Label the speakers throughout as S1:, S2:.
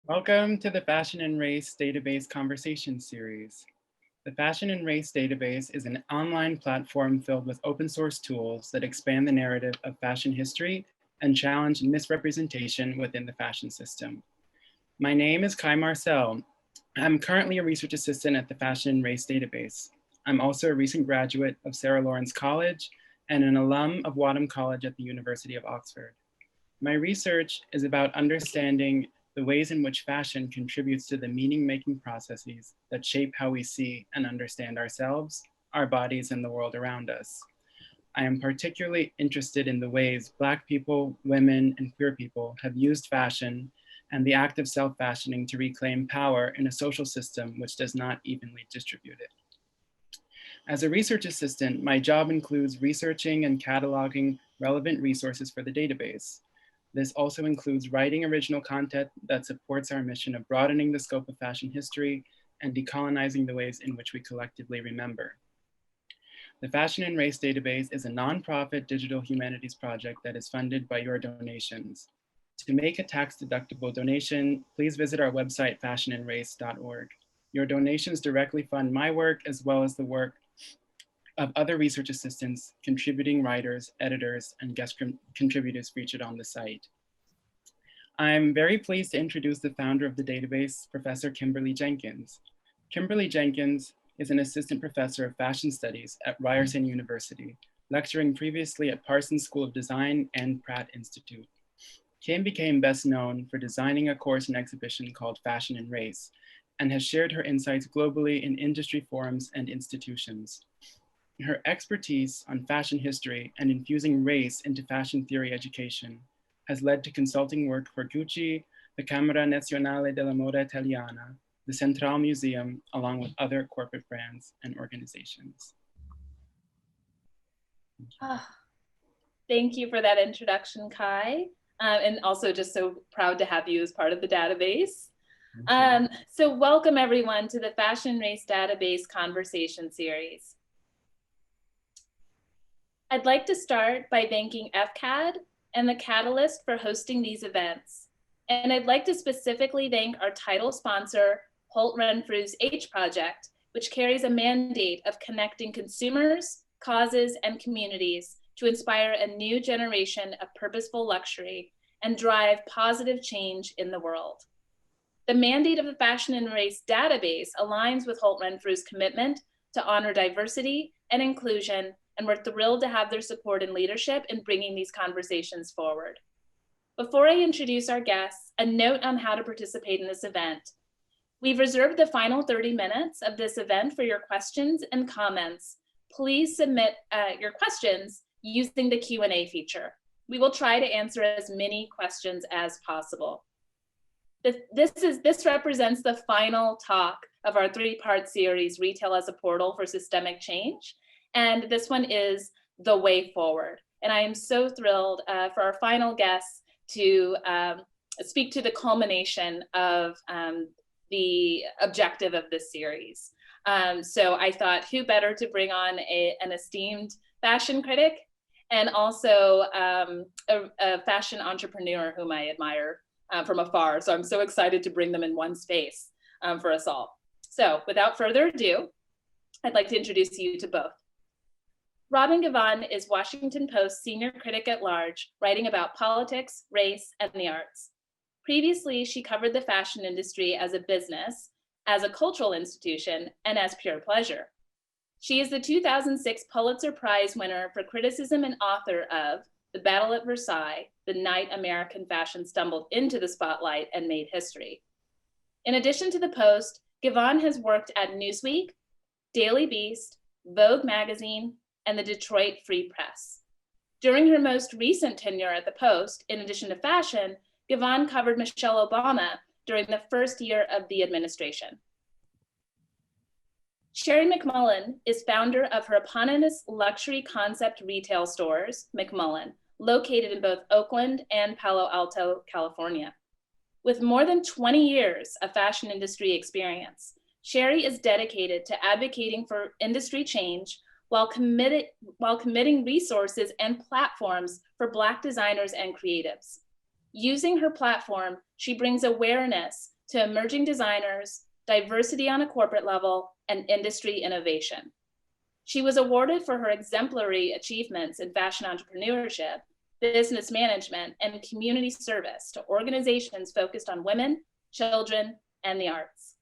S1: Welcome to the Fashion and Race Database Conversation Series. The Fashion and Race Database is an online platform filled with open source tools that expand the narrative of fashion history and challenge misrepresentation within the fashion system. My name is Kai Marcel. I'm currently a research assistant at the Fashion and Race Database. I'm also a recent graduate of Sarah Lawrence College and an alum of Wadham College at the University of Oxford. My research is about understanding the ways in which fashion contributes to the meaning-making processes that shape how we see and understand ourselves, our bodies, and the world around us. I am particularly interested in the ways Black people, women, and queer people have used fashion and the act of self-fashioning to reclaim power in a social system which does not evenly distribute it. As a research assistant, my job includes researching and cataloging relevant resources for the database. This also includes writing original content that supports our mission of broadening the scope of fashion history and decolonizing the ways in which we collectively remember. The Fashion and Race Database is a nonprofit digital humanities project that is funded by your donations. To make a tax-deductible donation, please visit our website, fashionandrace.org. Your donations directly fund my work as well as the work of other research assistants, contributing writers, editors, and guest contributors featured on the site. I'm very pleased to introduce the founder of the database, Professor Kimberly Jenkins. Kimberly Jenkins is an assistant professor of fashion studies at Ryerson University, lecturing previously at Parsons School of Design and Pratt Institute. Kim became best known for designing a course and exhibition called Fashion and Race, and has shared her insights globally in industry forums and institutions. Her expertise on fashion history and infusing race into fashion theory education has led to consulting work for Gucci, the Nazionale della Moda Italiana, the Centraal Museum, along with other corporate brands and organizations.
S2: Thank you for that introduction, Kai. And also just so proud to have you as part of the database. So welcome everyone to the Fashion Race Database Conversation Series. I'd like to start by thanking FCAD and the Catalyst for hosting these events. And I'd like to specifically thank our title sponsor, Holt Renfrew's H Project, which carries a mandate of connecting consumers, causes, and communities to inspire a new generation of purposeful luxury and drive positive change in the world. The mandate of the Fashion and Race Database aligns with Holt Renfrew's commitment to honor diversity and inclusion, and we're thrilled to have their support and leadership in bringing these conversations forward. Before I introduce our guests, a note on how to participate in this event. We've reserved the final 30 minutes of this event for your questions and comments. Please submit your questions using the Q&A feature. We will try to answer as many questions as possible. This represents the final talk of our three-part series, Retail as a Portal for Systemic Change. And this one is The Way Forward. And I am so thrilled for our final guests to speak to the culmination of the objective of this series. So I thought, who better to bring on an esteemed fashion critic and also a fashion entrepreneur whom I admire from afar. So I'm so excited to bring them in one space for us all. So without further ado, I'd like to introduce you to both. Robin Givhan is Washington Post Senior Critic-at-Large, writing about politics, race, and the arts. Previously, she covered the fashion industry as a business, as a cultural institution, and as pure pleasure. She is the 2006 Pulitzer Prize winner for criticism and author of The Battle of Versailles, the night American fashion stumbled into the spotlight and made history. In addition to the Post, Givhan has worked at Newsweek, Daily Beast, Vogue magazine, and the Detroit Free Press. During her most recent tenure at the Post, in addition to fashion, Givhan covered Michelle Obama during the first year of the administration. Sherry Mcmullen is founder of her eponymous luxury concept retail stores, Mcmullen, located in both Oakland and Palo Alto, California. With more than 20 years of fashion industry experience, Sherry is dedicated to advocating for industry change while committing resources and platforms for Black designers and creatives. Using her platform, she brings awareness to emerging designers, diversity on a corporate level, and industry innovation. She was awarded for her exemplary achievements in fashion entrepreneurship, business management, and community service to organizations focused on women, children, and the arts.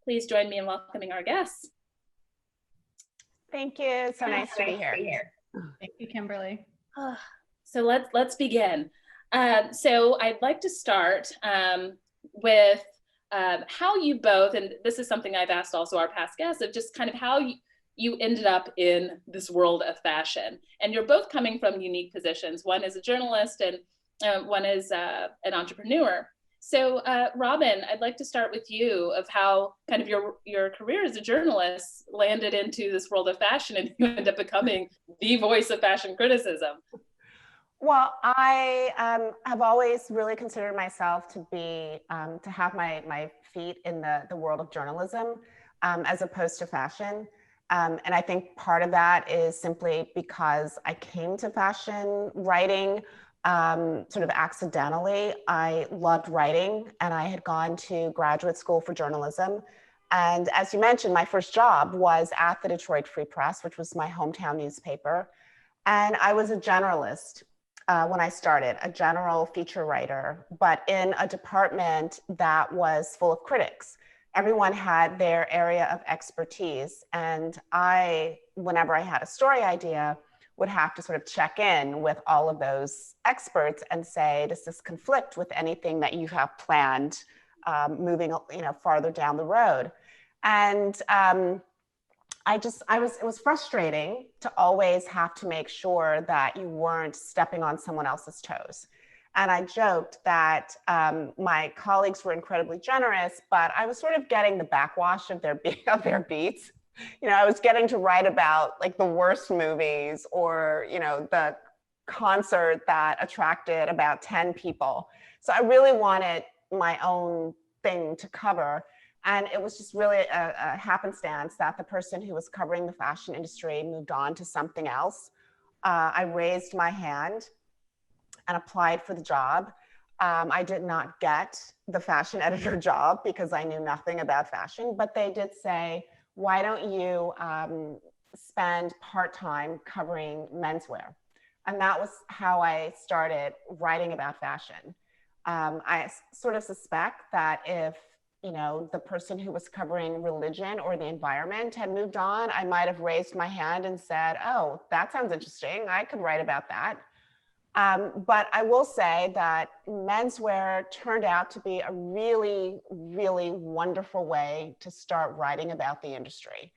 S2: Please join me in welcoming our guests.
S3: Thank you. So nice to be here.
S4: Thank you, Kimberly.
S2: So let's begin. So I'd like to start with how you both, and this is something I've asked also our past guests, of just kind of how you ended up in this world of fashion. And you're both coming from unique positions. One is a journalist and one is an entrepreneur. So Robin, I'd like to start with you of how kind of your career as a journalist landed into this world of fashion and you end up becoming the voice of fashion criticism.
S3: Well, I have always really considered myself to be, to have my feet in the world of journalism as opposed to fashion. And I think part of that is simply because I came to fashion writing sort of accidentally. I loved writing and I had gone to graduate school for journalism. And as you mentioned, my first job was at the Detroit Free Press, which was my hometown newspaper. And I was a generalist when I started, a general feature writer, but in a department that was full of critics. Everyone had their area of expertise. And I, whenever I had a story idea, would have to sort of check in with all of those experts and say, does this conflict with anything that you have planned moving, farther down the road? And it was frustrating to always have to make sure that you weren't stepping on someone else's toes. And I joked that my colleagues were incredibly generous, but I was sort of getting the backwash of their beats. I was getting to write about like the worst movies or, the concert that attracted about 10 people. So I really wanted my own thing to cover. And it was just really a happenstance that the person who was covering the fashion industry moved on to something else. I raised my hand and applied for the job. I did not get the fashion editor job because I knew nothing about fashion, but they did say, why don't you spend part-time covering menswear? And that was how I started writing about fashion. I sort of suspect that if the person who was covering religion or the environment had moved on, I might have raised my hand and said, oh, that sounds interesting. I could write about that. But I will say that menswear turned out to be a really, really wonderful way to start writing about the industry,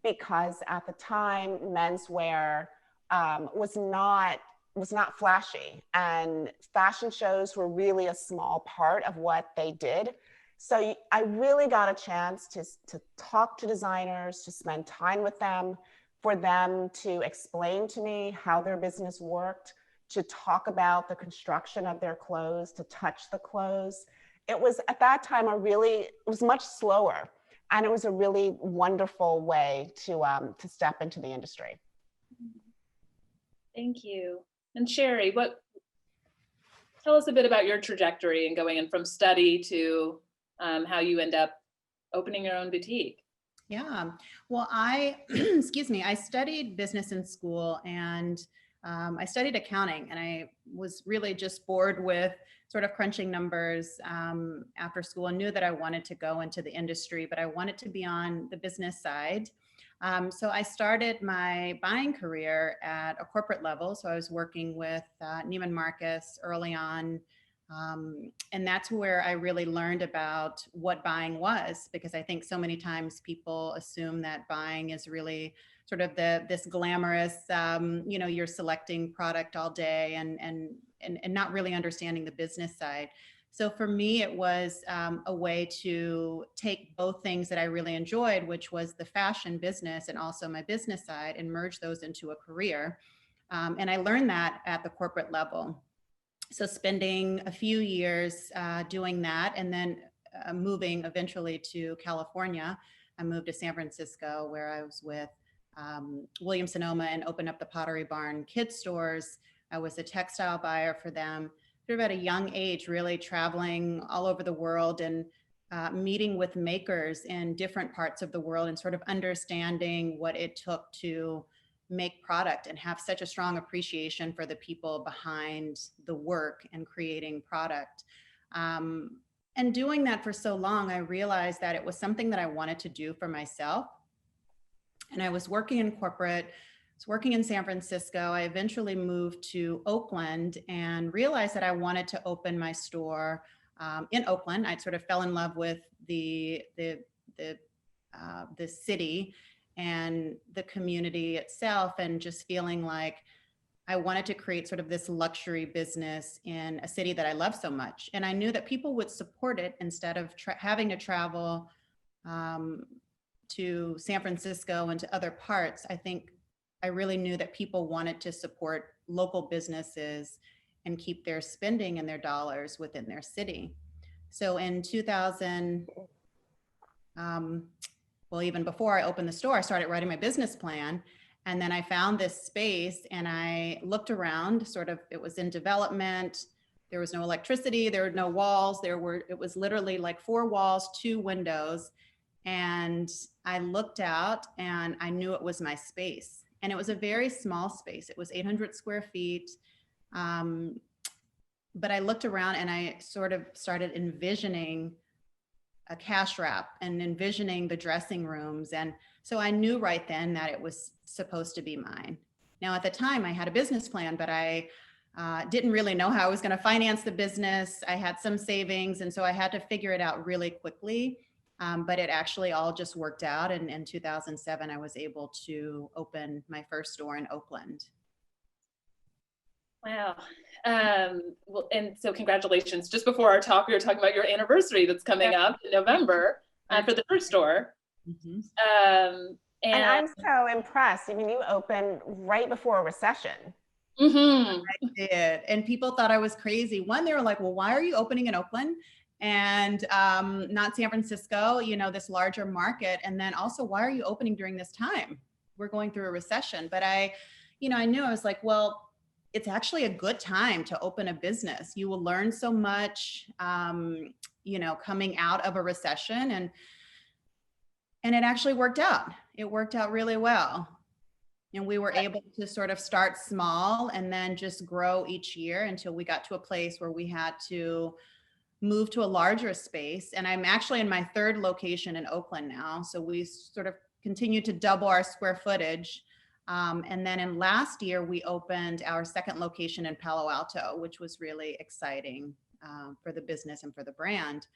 S3: because at the time, menswear was not flashy, and fashion shows were really a small part of what they did. So I really got a chance to talk to designers, to spend time with them, for them to explain to me how their business worked, to talk about the construction of their clothes, to touch the clothes. It was at that time it was much slower, and it was a really wonderful way to step into the industry.
S2: Thank you. And Sherry, tell us a bit about your trajectory and going in from study to how you end up opening your own boutique.
S4: Yeah, well, I studied business in school, and I studied accounting, and I was really just bored with sort of crunching numbers after school, and knew that I wanted to go into the industry, but I wanted to be on the business side. So I started my buying career at a corporate level. So I was working with Neiman Marcus early on. And that's where I really learned about what buying was, because I think so many times people assume that buying is really sort of this glamorous, you're selecting product all day and not really understanding the business side. So for me, it was a way to take both things that I really enjoyed, which was the fashion business and also my business side, and merge those into a career. And I learned that at the corporate level. So spending a few years doing that, and then moving eventually to California. I moved to San Francisco, where I was with Williams-Sonoma and opened up the Pottery Barn kids stores. I was a textile buyer for them. sort of at a young age, really traveling all over the world and meeting with makers in different parts of the world and sort of understanding what it took to make product and have such a strong appreciation for the people behind the work and creating product. And doing that for so long, I realized that it was something that I wanted to do for myself. And I was working in corporate, I was working in San Francisco. I eventually moved to Oakland and realized that I wanted to open my store in Oakland. I sort of fell in love with the city and the community itself, and just feeling like I wanted to create sort of this luxury business in a city that I love so much. And I knew that people would support it instead of having to travel to San Francisco and to other parts. I think I really knew that people wanted to support local businesses and keep their spending and their dollars within their city. So in 2000, well, even before I opened the store, I started writing my business plan. And then I found this space and I looked around, sort of, it was in development. There was no electricity, there were no walls. It was literally like 4 walls, 2 windows. And I looked out and I knew it was my space. And it was a very small space. It was 800 square feet. But I looked around and I sort of started envisioning a cash wrap and envisioning the dressing rooms. And so I knew right then that it was supposed to be mine. Now, at the time I had a business plan, but I didn't really know how I was going to finance the business. I had some savings, and so I had to figure it out really quickly. But it actually all just worked out. And in 2007, I was able to open my first store in Oakland.
S2: Wow. Well, and so congratulations. Just before our talk, we were talking about your anniversary that's coming up in November for the first store.
S3: Mm-hmm. And I'm so impressed. I mean, you opened right before a recession.
S2: Mm-hmm.
S4: I did. And people thought I was crazy. One, they were like, well, why are you opening in Oakland and not San Francisco, you know, this larger market? And then also, why are you opening during this time? We're going through a recession. But I knew, I was like, well, it's actually a good time to open a business. You will learn so much, coming out of a recession, and it actually worked out. It worked out really well. And we were able to sort of start small and then just grow each year until we got to a place where we had to move to a larger space. And I'm actually in my 3rd location in Oakland now. So we sort of continue to double our square footage. And then in last year, we opened our 2nd location in Palo Alto, which was really exciting for the business and for the brand.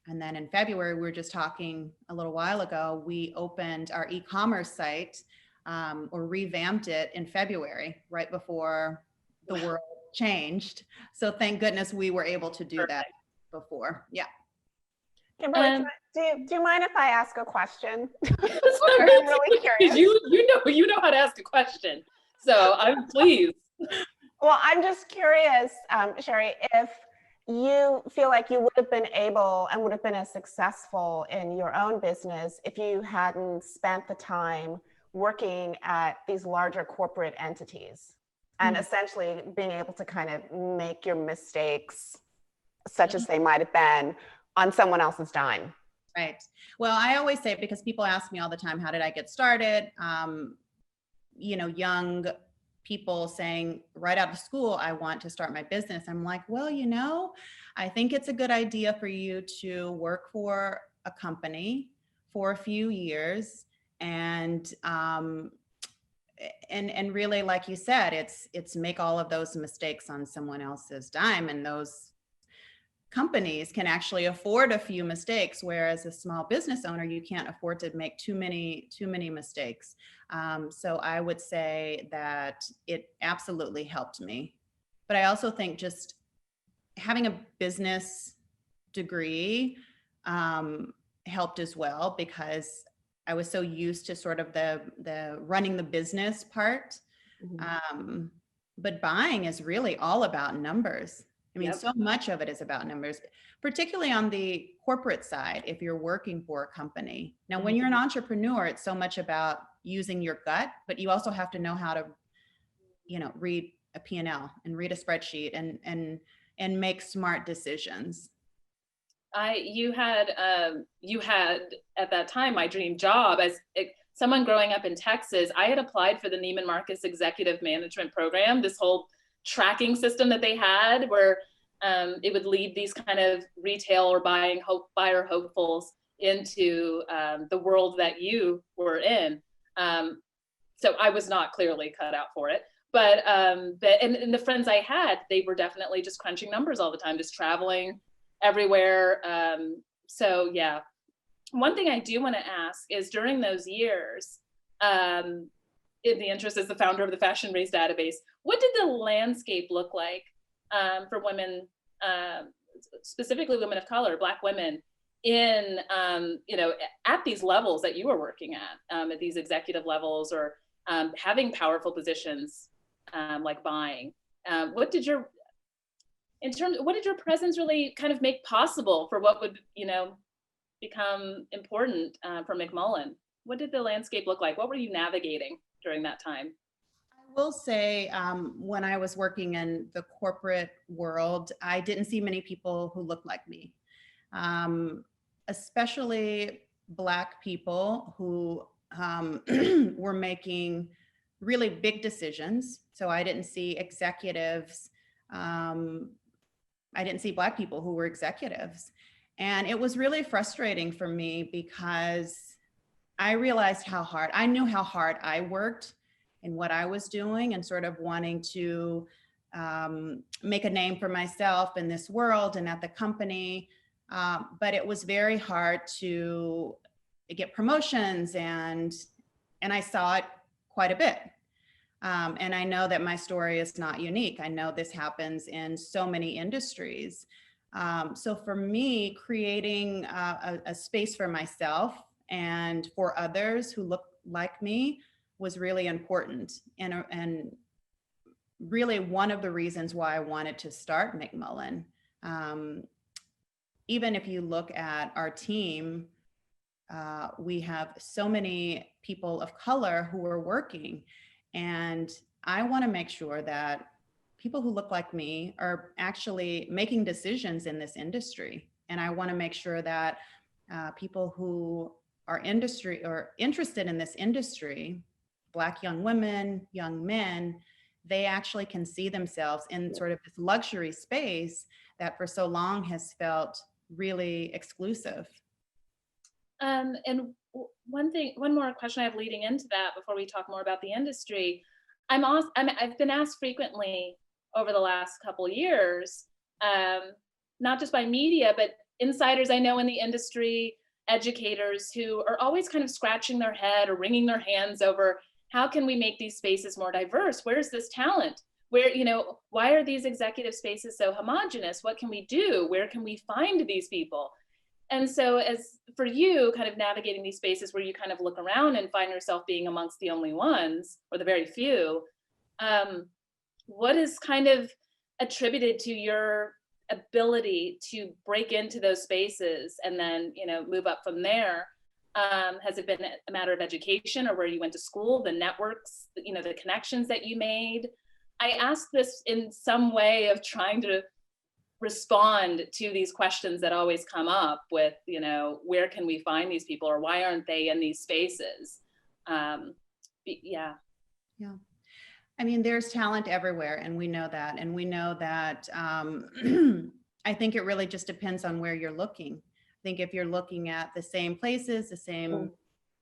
S4: And then in February, we were just talking a little while ago, we opened our e-commerce site or revamped it in February, right before the world changed. So thank goodness we were able to do that before. Yeah.
S3: Kimberly, do you mind if I ask a question?
S2: I'm really curious. You know how to ask a question, so I'm pleased.
S3: Well, I'm just curious, Sherry, if you feel like you would have been able and would have been as successful in your own business if you hadn't spent the time working at these larger corporate entities and essentially being able to kind of make your mistakes, such as they might have been, on someone else's dime.
S4: Right. Well, I always say, because people ask me all the time, how did I get started? Young people saying right out of school, I want to start my business. I'm like, well, I think it's a good idea for you to work for a company for a few years and really, like you said, it's make all of those mistakes on someone else's dime, and those companies can actually afford a few mistakes, whereas a small business owner, you can't afford to make too many mistakes. So I would say that it absolutely helped me. But I also think just having a business degree helped as well, because I was so used to sort of the running the business part. Mm-hmm. But buying is really all about numbers. I mean, so much of it is about numbers, particularly on the corporate side, if you're working for a company. Now, when you're an entrepreneur, it's so much about using your gut, but you also have to know how to, read a P&L and read a spreadsheet and and make smart decisions.
S2: You had at that time my dream job as someone growing up in Texas. I had applied for the Neiman Marcus Executive Management Program, this whole tracking system that they had, where it would lead these kind of retail or buyer hopefuls into the world that you were in. So I was not clearly cut out for it. But and the friends I had, they were definitely just crunching numbers all the time, just traveling everywhere. So yeah, one thing I do want to ask is, during those years, in the interest as the founder of the Fashion Race database, what did the landscape look like for women, specifically women of color, Black women, in at these levels that you were working at these executive levels, or having powerful positions like buying? What did your presence really kind of make possible for what would become important for Mcmullen? What did the landscape look like? What were you navigating during that time?
S4: I will say, when I was working in the corporate world, I didn't see many people who looked like me, especially Black people who were making really big decisions. So I didn't see executives. I didn't see Black people who were executives. And it was really frustrating for me, because I realized I knew how hard I worked in what I was doing, and sort of wanting to make a name for myself in this world and at the company. But it was very hard to get promotions, and I saw it quite a bit. And I know that my story is not unique. I know this happens in so many industries. So for me, creating a space for myself and for others who look like me was really important, and really one of the reasons why I wanted to start Mcmullen. Even if you look at our team, we have so many people of color who are working, and I want to make sure that people who look like me are actually making decisions in this industry. And I want to make sure that people who are interested in this industry, Black young women, young men, they actually can see themselves in sort of this luxury space that for so long has felt really exclusive.
S2: And one more question I have leading into that before we talk more about the industry. I've been asked frequently over the last couple of years, not just by media, but insiders I know in the industry, educators who are always kind of scratching their head or wringing their hands over, how can we make these spaces more diverse? Where's this talent? Why are these executive spaces so homogenous? What can we do? Where can we find these people? And so, as for you, kind of navigating these spaces where you kind of look around and find yourself being amongst the only ones, or the very few, what is kind of attributed to your ability to break into those spaces and then, move up from there? Has it been a matter of education, or where you went to school, the networks, the connections that you made? I ask this in some way of trying to respond to these questions that always come up with, where can we find these people, or why aren't they in these spaces? Yeah.
S4: I mean, there's talent everywhere, and we know that. And we know that I think it really just depends on where you're looking. I think if you're looking at the same places, the same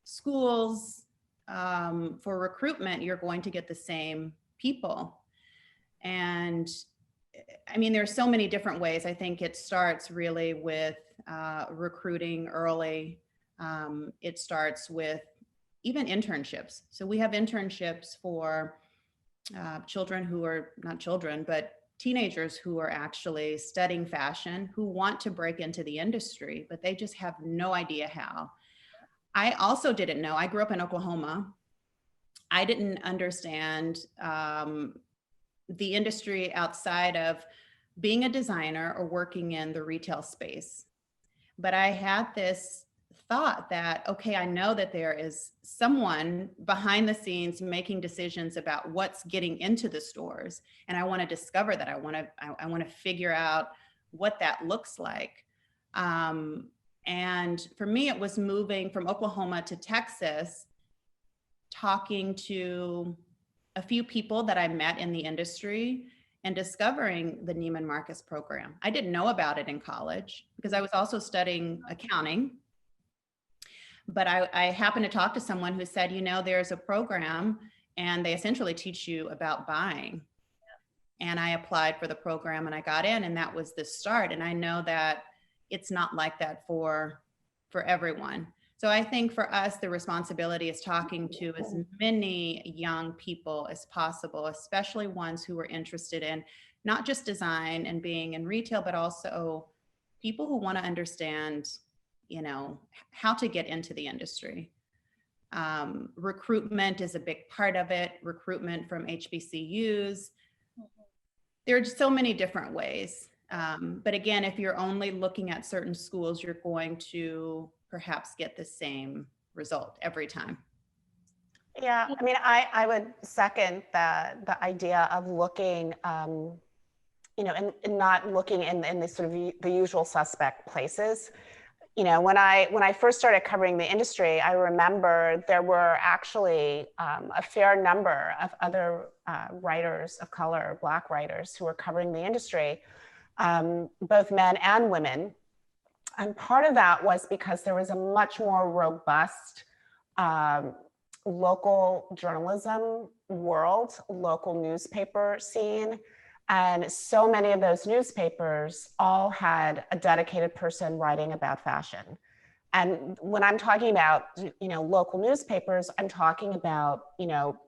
S4: schools for recruitment, you're going to get the same people. And I mean, there's so many different ways. I think it starts really with recruiting early. It starts with even internships. So we have internships for children who are not children, but teenagers who are actually studying fashion, who want to break into the industry, but they just have no idea how. I also didn't know. I grew up in Oklahoma. I didn't understand the industry outside of being a designer or working in the retail space. But I had this thought that, okay, I know that there is someone behind the scenes making decisions about what's getting into the stores. And I want to discover that. I want to figure out what that looks like. And for me, it was moving from Oklahoma to Texas, talking to a few people that I met in the industry and discovering the Neiman Marcus program. I didn't know about it in college because I was also studying accounting. But I happened to talk to someone who said, you know, there's a program and they essentially teach you about buying. And I applied for the program and I got in, and that was the start. And I know that it's not like that for everyone. So I think for us, the responsibility is talking to as many young people as possible, especially ones who are interested in not just design and being in retail, but also people who want to understand, you know, how to get into the industry. Recruitment is a big part of it. Recruitment from HBCUs. There are so many different ways. But again, if you're only looking at certain schools, you're going to perhaps get the same result every time.
S3: Yeah, I mean, I would second the idea of looking, you know, and not looking in the sort of the usual suspect places. You know, when I first started covering the industry, I remember there were actually a fair number of other writers of color, Black writers, who were covering the industry, both men and women. And part of that was because there was a much more robust local journalism world, local newspaper scene. And so many of those newspapers all had a dedicated person writing about fashion. And when I'm talking about, you know, local newspapers, I'm talking about, you know,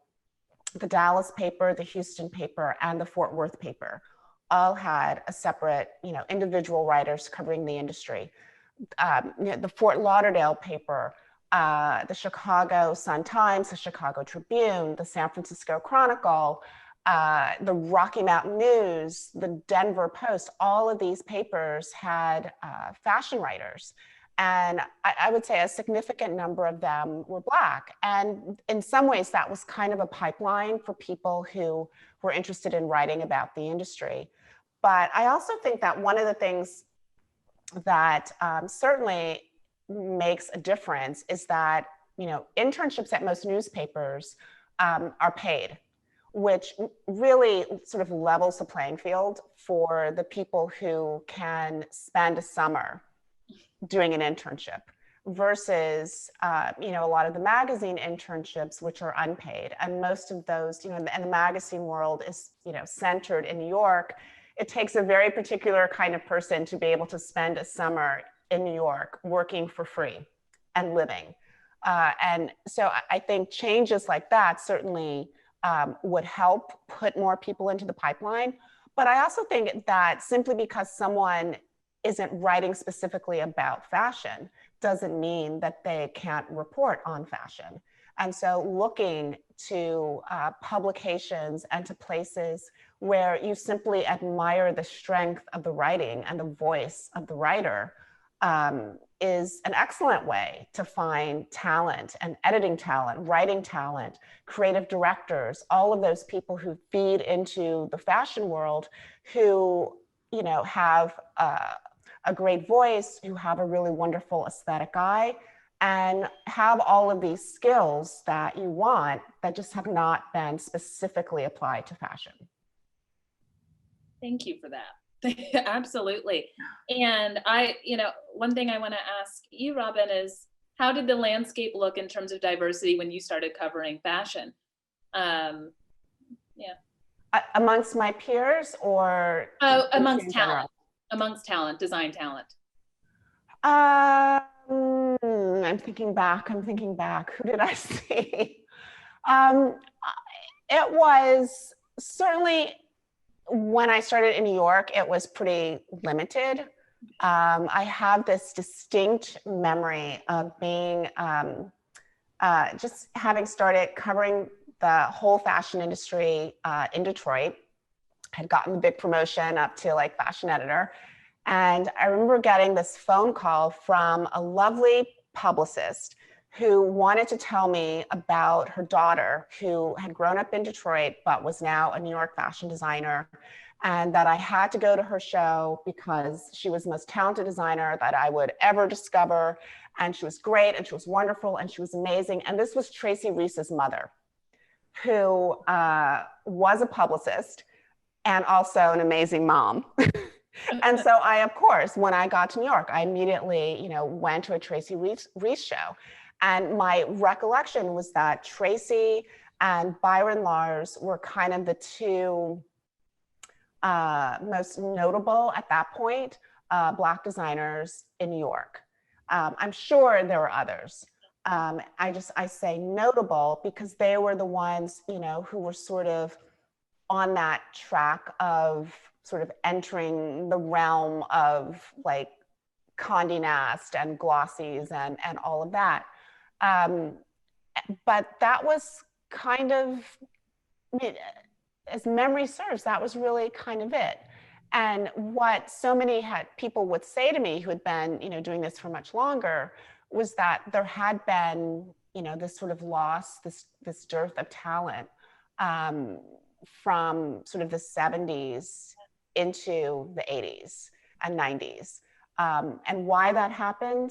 S3: the Dallas paper, the Houston paper, and the Fort Worth paper all had a separate, you know, individual writers covering the industry. You know, the Fort Lauderdale paper, the Chicago Sun-Times, the Chicago Tribune, the San Francisco Chronicle, the Rocky Mountain News, the Denver Post, all of these papers had fashion writers. And I would say a significant number of them were Black. And in some ways, that was kind of a pipeline for people who were interested in writing about the industry. But I also think that one of the things that certainly makes a difference is that, you know, internships at most newspapers are paid, which really sort of levels the playing field for the people who can spend a summer doing an internship versus, you know, a lot of the magazine internships, which are unpaid. And most of those, you know, and the magazine world is, you know, centered in New York. It takes a very particular kind of person to be able to spend a summer in New York working for free and living. And so I think changes like that certainly would help put more people into the pipeline. But I also think that simply because someone isn't writing specifically about fashion doesn't mean that they can't report on fashion. And so looking to publications and to places where you simply admire the strength of the writing and the voice of the writer is an excellent way to find talent and editing talent, writing talent, creative directors, all of those people who feed into the fashion world, who, you know, have a great voice, who have a really wonderful aesthetic eye, and have all of these skills that you want that just have not been specifically applied to fashion.
S2: Thank you for that. Absolutely. And you know, one thing I want to ask you, Robin, is how did the landscape look in terms of diversity when you started covering fashion? Yeah.
S3: Amongst my peers or?
S2: Amongst talent, design talent.
S3: I'm thinking back. Who did I see? It was certainly, when I started in New York, it was pretty limited. I have this distinct memory of being, just having started covering the whole fashion industry in Detroit. Had gotten the big promotion up to like fashion editor. And I remember getting this phone call from a lovely publicist who wanted to tell me about her daughter who had grown up in Detroit, but was now a New York fashion designer, and that I had to go to her show because she was the most talented designer that I would ever discover. And she was great, and she was wonderful, and she was amazing. And this was Tracy Reese's mother, who was a publicist and also an amazing mom. And so I, of course, when I got to New York, I immediately, went to a Tracy Reese show. And my recollection was that Tracy and Byron Lars were kind of the two most notable at that point Black designers in New York. I'm sure there were others. I say notable because they were the ones, who were sort of on that track of sort of entering the realm of like Condé Nast and Glossies and all of that. But that was kind of, as memory serves, that was really kind of it. And what so many people would say to me who had been, doing this for much longer, was that there had been, this sort of loss, this dearth of talent from sort of the 70s into the 80s and 90s. And why that happened,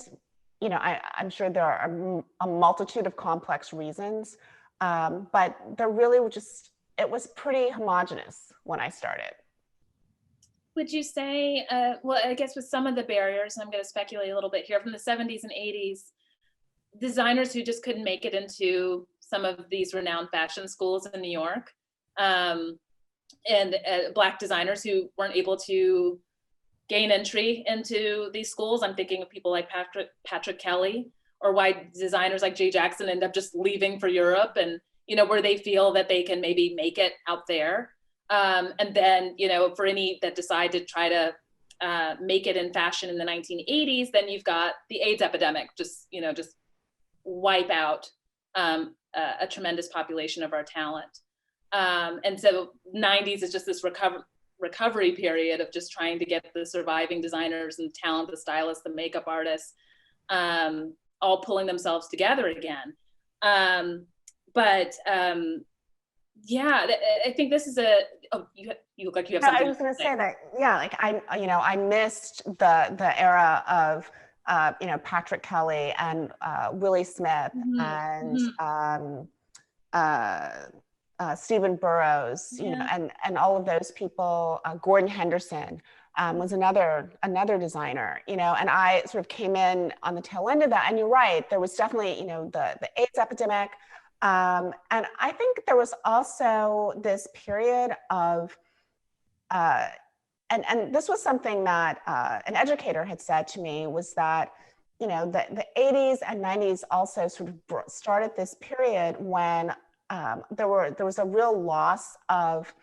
S3: I'm sure there are a multitude of complex reasons, but there really were it was pretty homogenous when I started.
S2: Would you say, well, I guess with some of the barriers, and I'm going to speculate a little bit here, from the 70s and 80s, designers who just couldn't make it into some of these renowned fashion schools in New York, and Black designers who weren't able to gain entry into these schools. I'm thinking of people like Patrick Kelly, or why designers like Jay Jackson end up just leaving for Europe, and where they feel that they can maybe make it out there. And then, for any that decide to try to make it in fashion in the 1980s, then you've got the AIDS epidemic, just wipe out a tremendous population of our talent. And so 90s is just this recovery period of just trying to get the surviving designers and talent, the stylists, the makeup artists, all pulling themselves together again. Yeah, I think this is you look like you have something.
S3: I was going to say that, yeah, like I missed the era of, Patrick Kelly and Willie Smith and Stephen Burrows, and all of those people. Gordon Henderson was another designer, and I sort of came in on the tail end of that. And you're right, there was definitely, the AIDS epidemic. And I think there was also this period of, and this was something that an educator had said to me, was that, the 80s and 90s also sort of started this period when there was a real loss of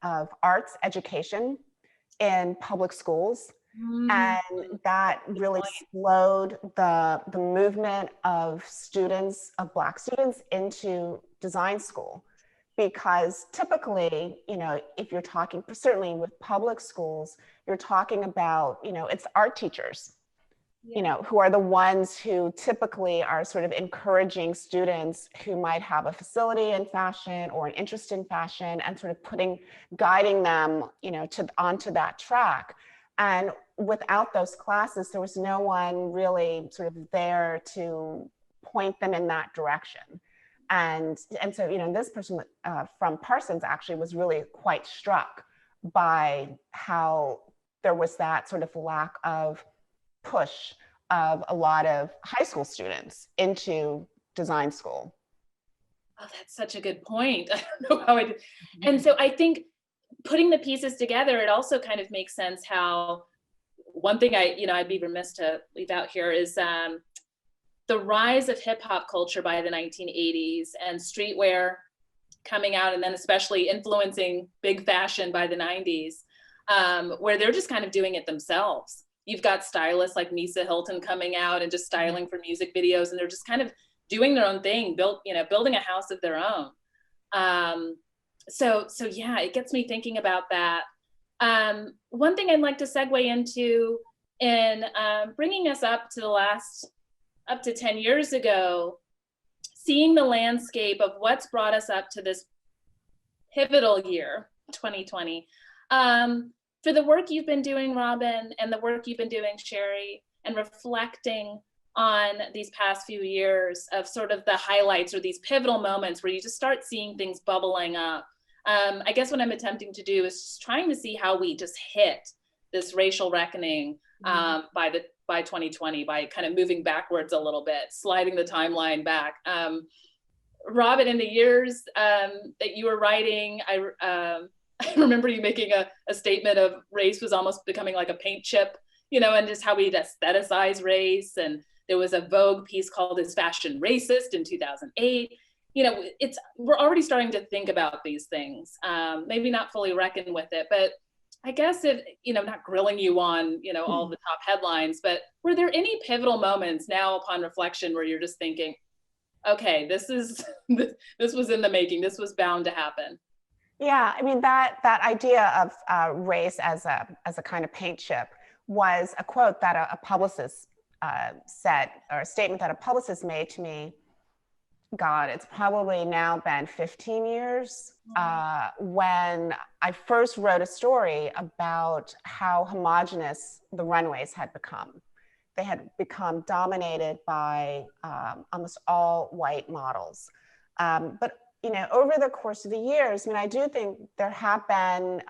S3: arts education in public schools. And that really slowed the movement of Black students into design school. Because typically, if you're talking, certainly with public schools, you're talking about, it's art teachers, who are the ones who typically are sort of encouraging students who might have a facility in fashion or an interest in fashion, and sort of guiding them, onto that track. And without those classes, there was no one really sort of there to point them in that direction. And so, this person from Parsons actually was really quite struck by how there was that sort of lack of push of a lot of high school students into design school.
S2: Oh, that's such a good point. I don't know how I did. And so I think putting the pieces together, it also kind of makes sense how, one thing I'd be remiss to leave out here is the rise of hip hop culture by the 1980s and streetwear coming out, and then especially influencing big fashion by the 90s, where they're just kind of doing it themselves. You've got stylists like Misa Hilton coming out and just styling for music videos, and they're just kind of doing their own thing, building a house of their own. So yeah, it gets me thinking about that. One thing I'd like to segue into in bringing us up to the last up to 10 years ago, seeing the landscape of what's brought us up to this pivotal year, 2020, for the work you've been doing, Robin, and the work you've been doing, Sherry, and reflecting on these past few years of sort of the highlights or these pivotal moments where you just start seeing things bubbling up. I guess what I'm attempting to do is just trying to see how we just hit this racial reckoning by 2020, by kind of moving backwards a little bit, sliding the timeline back. Robin, in the years that you were writing, I remember you making a statement of race was almost becoming like a paint chip, and just how we'd aestheticize race. And there was a Vogue piece called "Is Fashion Racist?" in 2008. We're already starting to think about these things, maybe not fully reckon with it, but I guess if, not grilling you on, all the top headlines, but were there any pivotal moments now upon reflection where you're just thinking, okay, this was in the making, this was bound to happen?
S3: Yeah, I mean, that idea of race as a kind of paint chip was a quote that a publicist said, or a statement that a publicist made to me. God, it's probably now been 15 years when I first wrote a story about how homogenous the runways had become. They had become dominated by almost all white models. But over the course of the years, I do think there have been,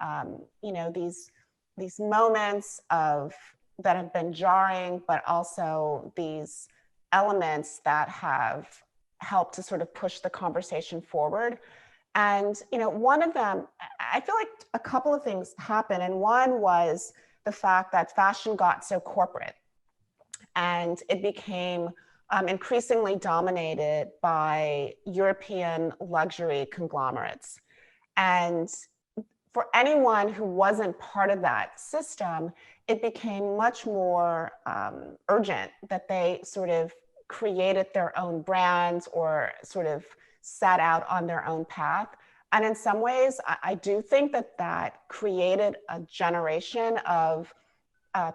S3: these moments that have been jarring, but also these elements that have helped to sort of push the conversation forward. And, one of them, I feel like a couple of things happened. And one was the fact that fashion got so corporate and it became increasingly dominated by European luxury conglomerates. And for anyone who wasn't part of that system, it became much more urgent that they sort of created their own brands or sort of set out on their own path. And in some ways, I do think that created a generation of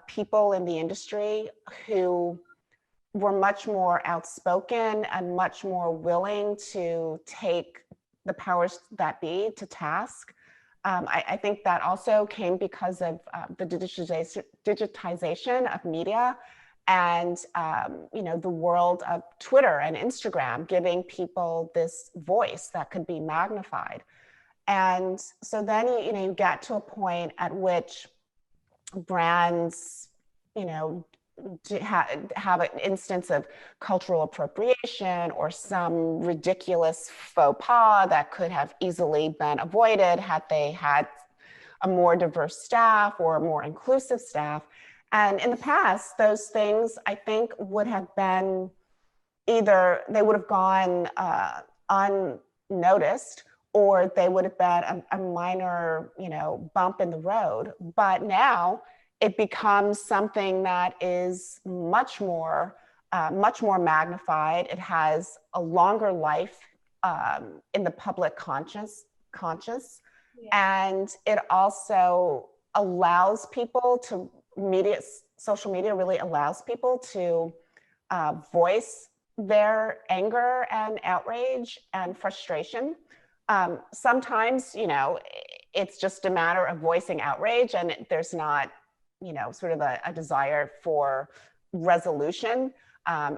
S3: people in the industry who were much more outspoken and much more willing to take the powers that be to task. I think that also came because of the digitization of media and the world of Twitter and Instagram, giving people this voice that could be magnified. And so then you get to a point at which brands have an instance of cultural appropriation or some ridiculous faux pas that could have easily been avoided had they had a more diverse staff or a more inclusive staff. And in the past, those things, I think, would have been either they would have gone unnoticed, or they would have been a minor, bump in the road. But now it becomes something that is much more magnified. It has a longer life in the public conscious, and it also allows people to social media really allows people to voice their anger and outrage and frustration. Sometimes, it's just a matter of voicing outrage and there's not, sort of a desire for resolution.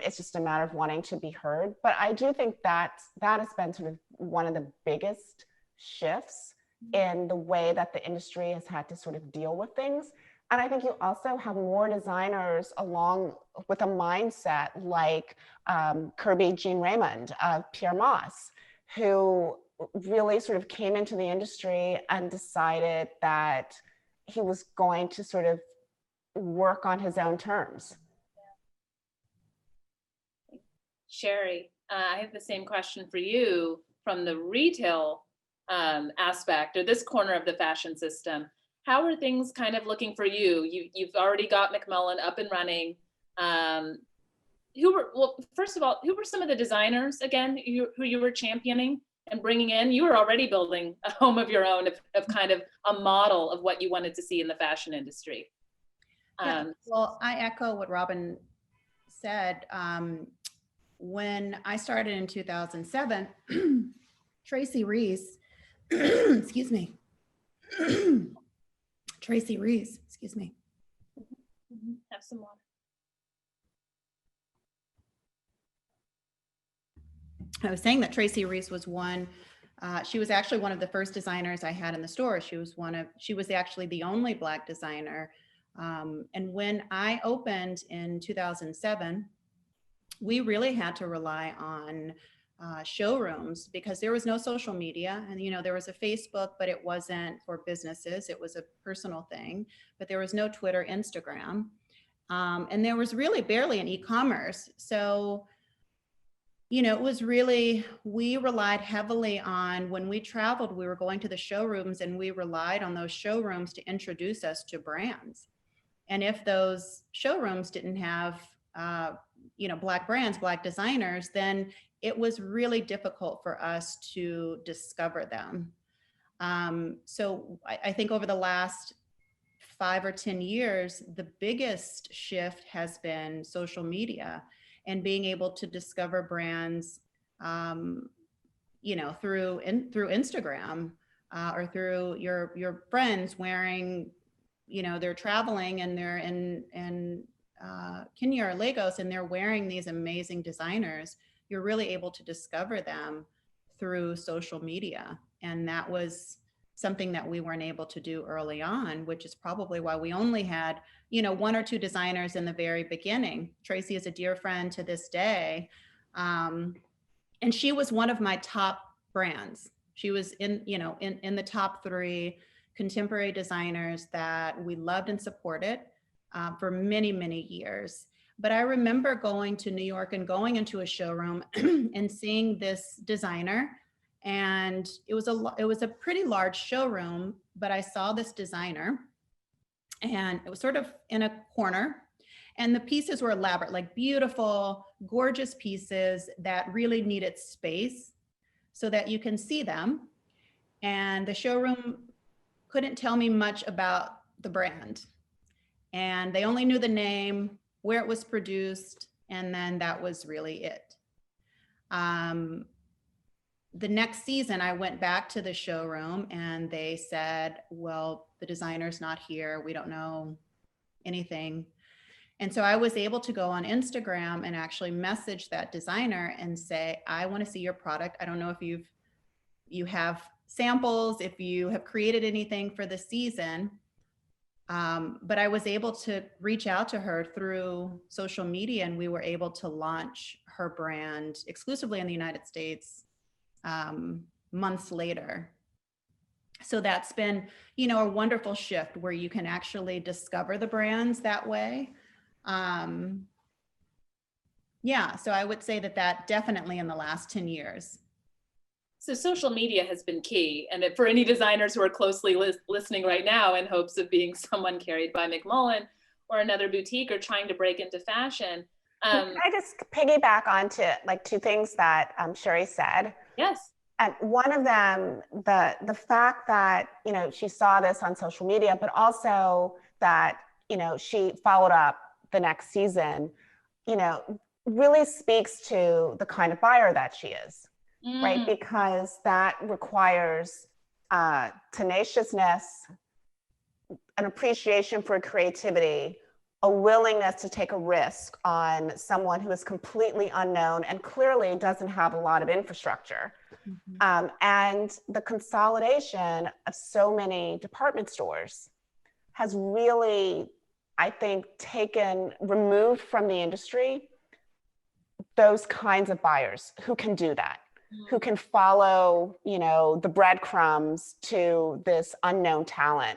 S3: It's just a matter of wanting to be heard. But I do think that has been sort of one of the biggest shifts in the way that the industry has had to sort of deal with things. And I think you also have more designers along with a mindset like Kirby Jean Raymond of Pierre Moss, who really sort of came into the industry and decided that he was going to sort of work on his own terms.
S2: Sherry, I have the same question for you from the retail aspect, or this corner of the fashion system. How are things kind of looking for you? You've already got Mcmullen up and running. First of all, who were some of the designers again who you were championing and bringing in? You were already building a home of your own, of kind of a model of what you wanted to see in the fashion industry.
S4: Well, I echo what Robin said. when I started in 2007, Tracy Reese, excuse me, Tracy Reese, excuse me.
S2: Have some water.
S4: I was saying that Tracy Reese was she was actually one of the first designers I had in the store. She was actually the only Black designer. And when I opened in 2007, we really had to rely on showrooms because there was no social media. And, there was a Facebook, but it wasn't for businesses. It was a personal thing, but there was no Twitter, Instagram. And there was really barely an e-commerce. So, it was really, we relied heavily on, when we traveled, we were going to the showrooms and we relied on those showrooms to introduce us to brands. And if those showrooms didn't have, Black brands, Black designers, then it was really difficult for us to discover them. So I think over the last 5 or 10 years, the biggest shift has been social media and being able to discover brands, through Instagram or through your friends wearing, they're traveling and they're in Kenya or Lagos and they're wearing these amazing designers. You're really able to discover them through social media. And that was something that we weren't able to do early on, which is probably why we only had, 1 or 2 designers in the very beginning. Tracy is a dear friend to this day. And she was one of my top brands. She was in the top 3 contemporary designers that we loved and supported for many, many years. But I remember going to New York and going into a showroom and seeing this designer. And it was a pretty large showroom, but I saw this designer and it was sort of in a corner and the pieces were elaborate, like beautiful, gorgeous pieces that really needed space so that you can see them. And the showroom couldn't tell me much about the brand. And they only knew the name, where it was produced, and then that was really it. The next season, I went back to the showroom and they said, well, the designer's not here. We don't know anything. And so I was able to go on Instagram and actually message that designer and say, I want to see your product. I don't know if you have samples, if you have created anything for the season. But I was able to reach out to her through social media and we were able to launch her brand exclusively in the United States months later. So that's been, a wonderful shift where you can actually discover the brands that way. Yeah, so I would say that definitely in the last 10 years.
S2: So social media has been key. And for any designers who are closely listening right now in hopes of being someone carried by Mcmullen or another boutique or trying to break into fashion.
S3: Can I just piggyback onto like 2 things that Sherry said?
S2: Yes.
S3: And one of them, the fact that, she saw this on social media, but also that, she followed up the next season, really speaks to the kind of buyer that she is, right? Because that requires tenaciousness, an appreciation for creativity, a willingness to take a risk on someone who is completely unknown and clearly doesn't have a lot of infrastructure. And the consolidation of so many department stores has really, I think, removed from the industry those kinds of buyers who can do that, who can follow, the breadcrumbs to this unknown talent,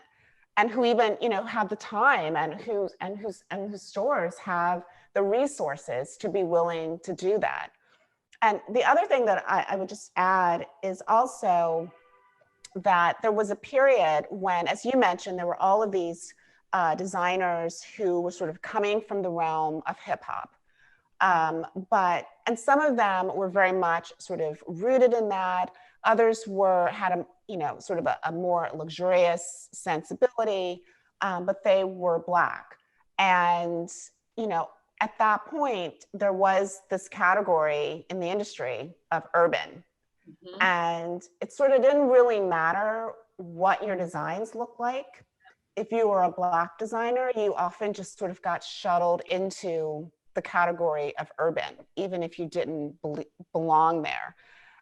S3: and who even, have the time and whose stores have the resources to be willing to do that. And the other thing that I would just add is also that there was a period when, as you mentioned, there were all of these designers who were sort of coming from the realm of hip hop. And some of them were very much sort of rooted in that. Others had sort of a more luxurious sensibility, but they were Black. And, at that point, there was this category in the industry of urban. Mm-hmm. And it sort of didn't really matter what your designs looked like. If you were a Black designer, you often just sort of got shuttled into the category of urban, even if you didn't belong there.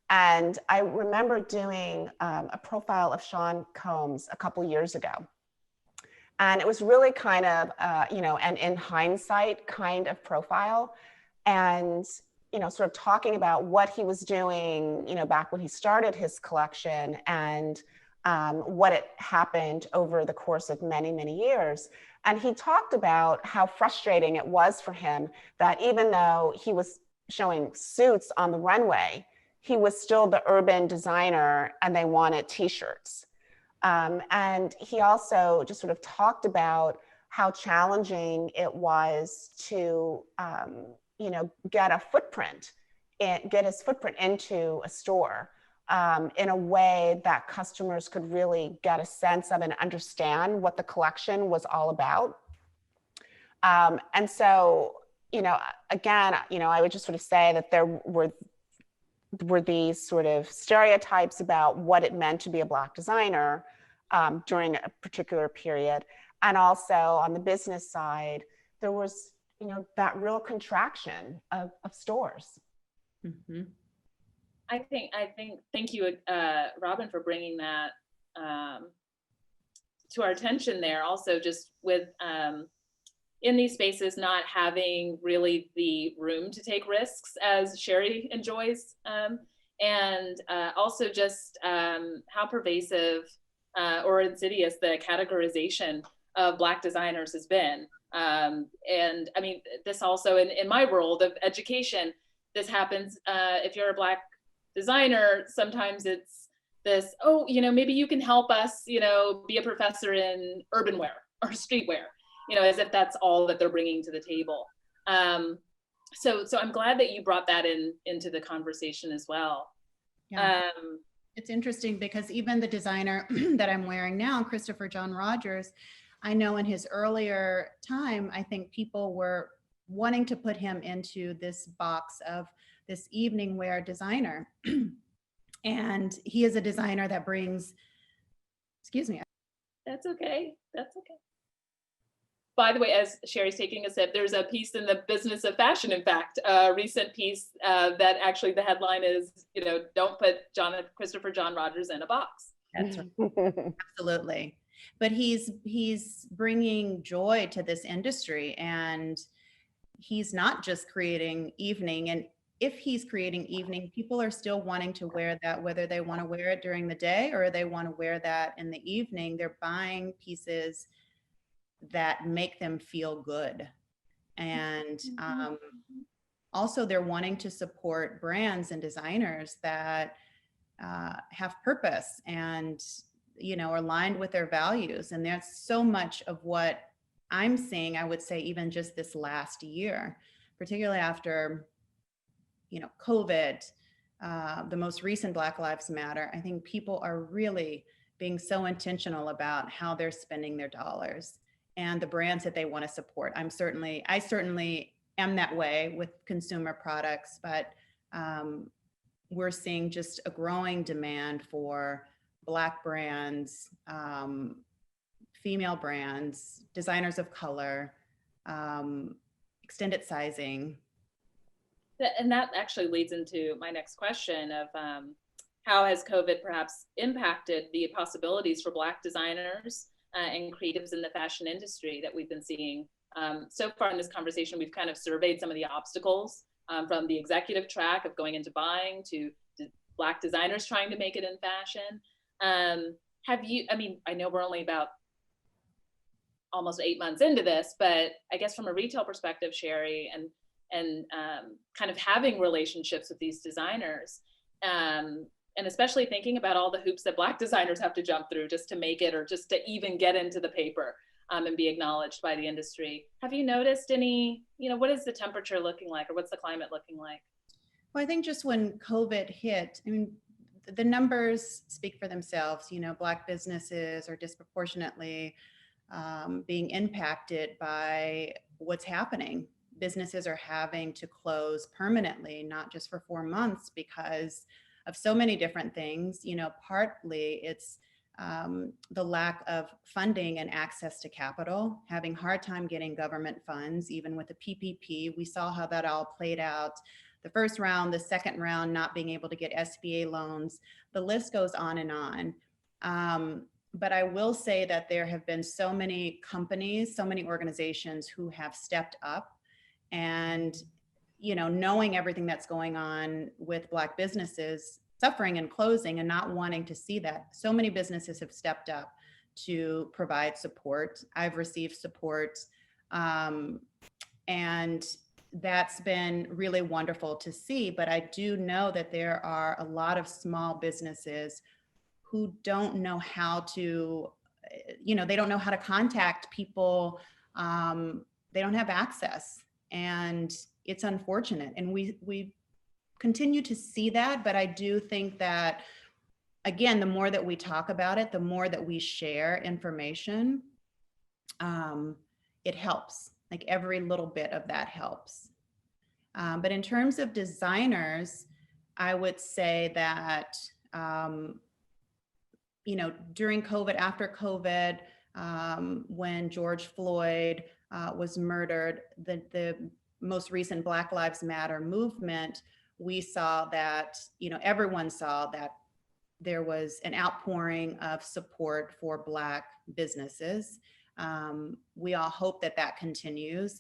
S3: And I remember doing a profile of Sean Combs a couple years ago. And it was really kind of, an in hindsight kind of profile. And, sort of talking about what he was doing, back when he started his collection and what had happened over the course of many, many years. And he talked about how frustrating it was for him that even though he was showing suits on the runway, he was still the urban designer and they wanted t-shirts. And he also just sort of talked about how challenging it was to, get his footprint into a store in a way that customers could really get a sense of and understand what the collection was all about. And so, again, I would just sort of say that there were these sort of stereotypes about what it meant to be a Black designer during a particular period. And also on the business side, there was, that real contraction of stores.
S2: Mm-hmm. I think, thank you, Robin, for bringing that to our attention there. Also just with, in these spaces, not having really the room to take risks as Sherry enjoys. And also just how pervasive or insidious the categorization of Black designers has been. And I mean, this also in my world of education, this happens if you're a Black designer, sometimes it's this, oh, maybe you can help us, be a professor in urban wear or streetwear, as if that's all that they're bringing to the table. So I'm glad that you brought that into the conversation as well.
S4: Yeah. It's interesting because even the designer that I'm wearing now, Christopher John Rogers, I know in his earlier time, I think people were wanting to put him into this box of this evening wear designer. And he is a designer that brings, excuse me.
S2: That's okay. That's okay. By the way, as Sherry's taking a sip, there's a piece in the Business of Fashion, in fact, a recent piece that actually the headline is, don't put Christopher John Rogers in a box.
S4: That's right. Absolutely. But he's bringing joy to this industry, and he's not just creating evening. And if he's creating evening, people are still wanting to wear that, whether they want to wear it during the day or they want to wear that in the evening. They're buying pieces that make them feel good. And also they're wanting to support brands and designers that have purpose and, are aligned with their values. And there's so much of what I'm seeing, I would say, even just this last year, particularly after, COVID, the most recent Black Lives Matter. I think people are really being so intentional about how they're spending their dollars and the brands that they want to support. I certainly am that way with consumer products, but we're seeing just a growing demand for Black brands, female brands, designers of color, extended sizing.
S2: And that actually leads into my next question of how has COVID perhaps impacted the possibilities for Black designers and creatives in the fashion industry that we've been seeing. So far in this conversation, we've kind of surveyed some of the obstacles from the executive track of going into buying to Black designers trying to make it in fashion. I know we're only about almost 8 months into this, but I guess from a retail perspective, Sherry, and kind of having relationships with these designers, and especially thinking about all the hoops that Black designers have to jump through just to make it, or just to even get into the paper and be acknowledged by the industry. Have you noticed any, what is the temperature looking like, or what's the climate looking like?
S4: Well, I think just when COVID hit, the numbers speak for themselves. Black businesses are disproportionately being impacted by what's happening businesses are having to close permanently, not just for 4 months because of so many different things. You know, partly it's the lack of funding and access to capital, having hard time getting government funds, even with the PPP. We saw how that all played out. The first round, the second round, not being able to get SBA loans. The list goes on and on. But I will say that there have been so many companies, so many organizations who have stepped up and, you know, knowing everything that's going on with Black businesses suffering and closing and not wanting to see that. So many businesses have stepped up to provide support. I've received support, and that's been really wonderful to see. But I do know that there are a lot of small businesses who don't know how to, you know, they don't know how to contact people. They don't have access, and it's unfortunate. And we continue to see that, but I do think that, again, the more that we talk about it, the more that we share information, it helps. Like every little bit of that helps. But in terms of designers, I would say that, you know, during COVID, after COVID, when George Floyd was murdered, the most recent Black Lives Matter movement, we saw that, you know, everyone saw that there was an outpouring of support for Black businesses. We all hope that that continues.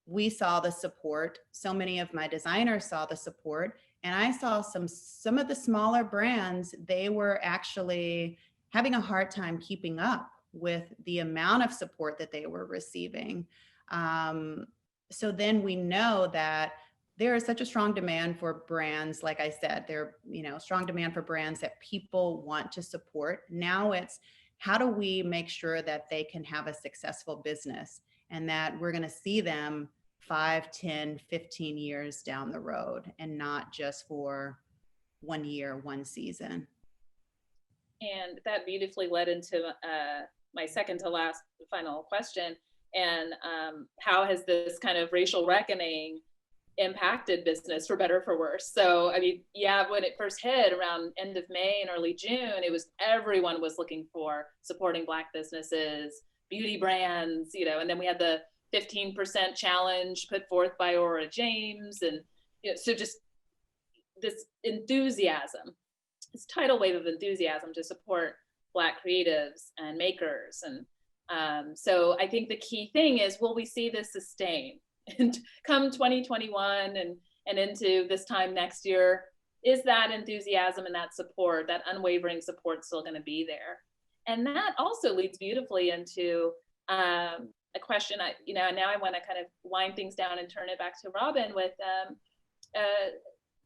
S4: We saw the support. So many of my designers saw the support, and I saw some of the smaller brands, they were actually having a hard time keeping up with the amount of support that they were receiving. So then we know that there is such a strong demand for brands. Like I said, there, you know, strong demand for brands that people want to support. Now it's, how do we make sure that they can have a successful business and that we're going to see them 5, 10, 15 years down the road and not just for 1 year, 1 season.
S2: And that beautifully led into my second to last final question. And how has this kind of racial reckoning impacted business for better or for worse? So, I mean, yeah, when it first hit around end of May and early June, it was, everyone was looking for supporting Black businesses, beauty brands, you know, and then we had the 15% challenge put forth by Aurora James. And, you know, so just this enthusiasm, this tidal wave of enthusiasm to support Black creatives and makers. And so I think the key thing is, will we see this sustain? And come 2021 and into this time next year, is that enthusiasm and that support, that unwavering support, still going to be there? And that also leads beautifully into a question. You know, now I want to kind of wind things down and turn it back to Robin with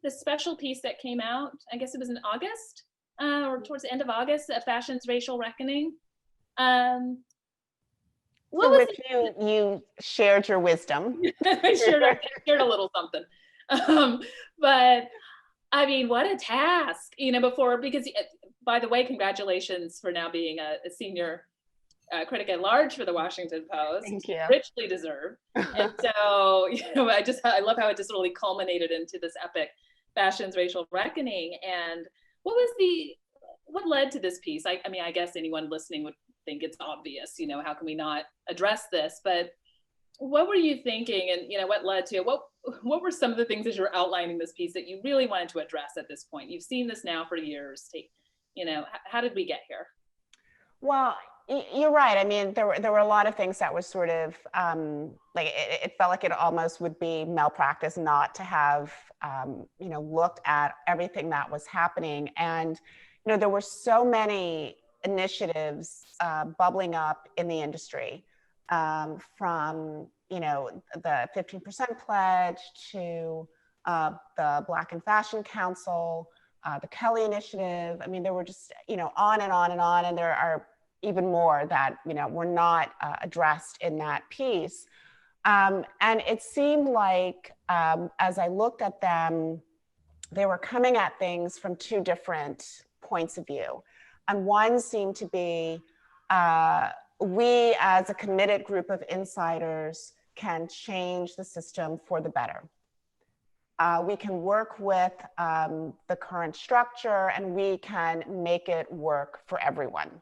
S2: the special piece that came out. I guess it was in August or towards the end of August. Fashion's Racial Reckoning.
S3: For which you shared your wisdom.
S2: I shared a little something. But I mean, what a task, you know, because by the way, congratulations for now being a senior critic-at-large for the Washington Post.
S3: Thank you.
S2: Richly deserved. And so, you know, I love how it just really culminated into this epic Fashion's Racial Reckoning. And what led to this piece? I mean, I guess anyone listening would think it's obvious, you know, how can we not address this? But what were you thinking, and, you know, what led to it? What were some of the things as you're outlining this piece that you really wanted to address at this point? You've seen this now for years. You know, how did we get here?
S3: Well, you're right. I mean, there were a lot of things that was sort of like it felt like it almost would be malpractice not to have you know, looked at everything that was happening. And you know, there were so many initiatives bubbling up in the industry, from, you know, the 15% pledge to the Black in Fashion Council, the Kelly Initiative. I mean, there were just, you know, on and on and on, and there are even more that, you know, were not addressed in that piece. And it seemed like as I looked at them, they were coming at things from two different points of view. And one seemed to be, we as a committed group of insiders can change the system for the better. We can work with the current structure, and we can make it work for everyone.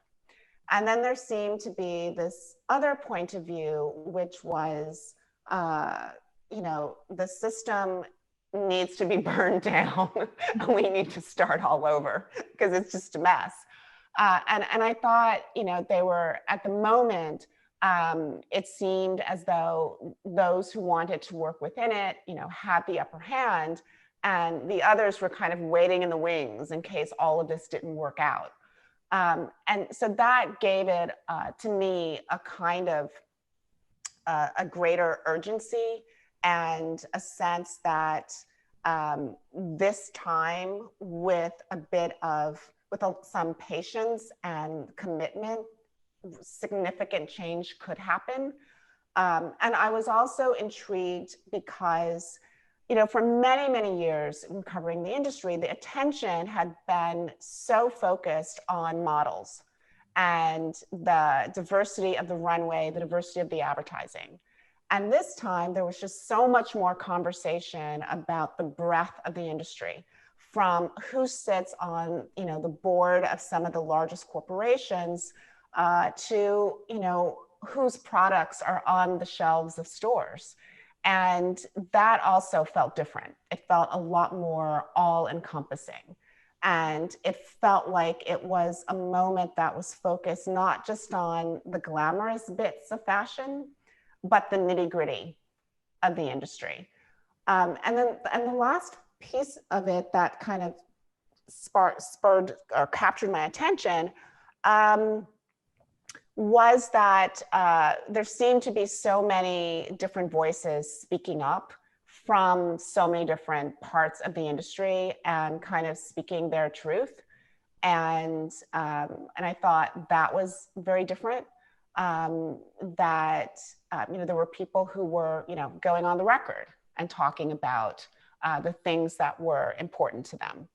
S3: And then there seemed to be this other point of view, which was, the system needs to be burned down and we need to start all over because it's just a mess. And I thought, they were, at the moment, it seemed as though those who wanted to work within it, had the upper hand, and the others were kind of waiting in the wings in case all of this didn't work out. And so that gave it, to me, a kind of a greater urgency and a sense that this time, with some patience and commitment, significant change could happen. And I was also intrigued because, for many, many years in covering the industry, the attention had been so focused on models and the diversity of the runway, the diversity of the advertising. And this time, there was just so much more conversation about the breadth of the industry, from who sits on, the board of some of the largest corporations to, whose products are on the shelves of stores. And that also felt different. It felt a lot more all-encompassing. And it felt like it was a moment that was focused not just on the glamorous bits of fashion, but the nitty-gritty of the industry. And the last piece of it that kind of spurred or captured my attention was that there seemed to be so many different voices speaking up from so many different parts of the industry and kind of speaking their truth. And I thought that was very different. That there were people who were going on the record and talking about the things that were important to them.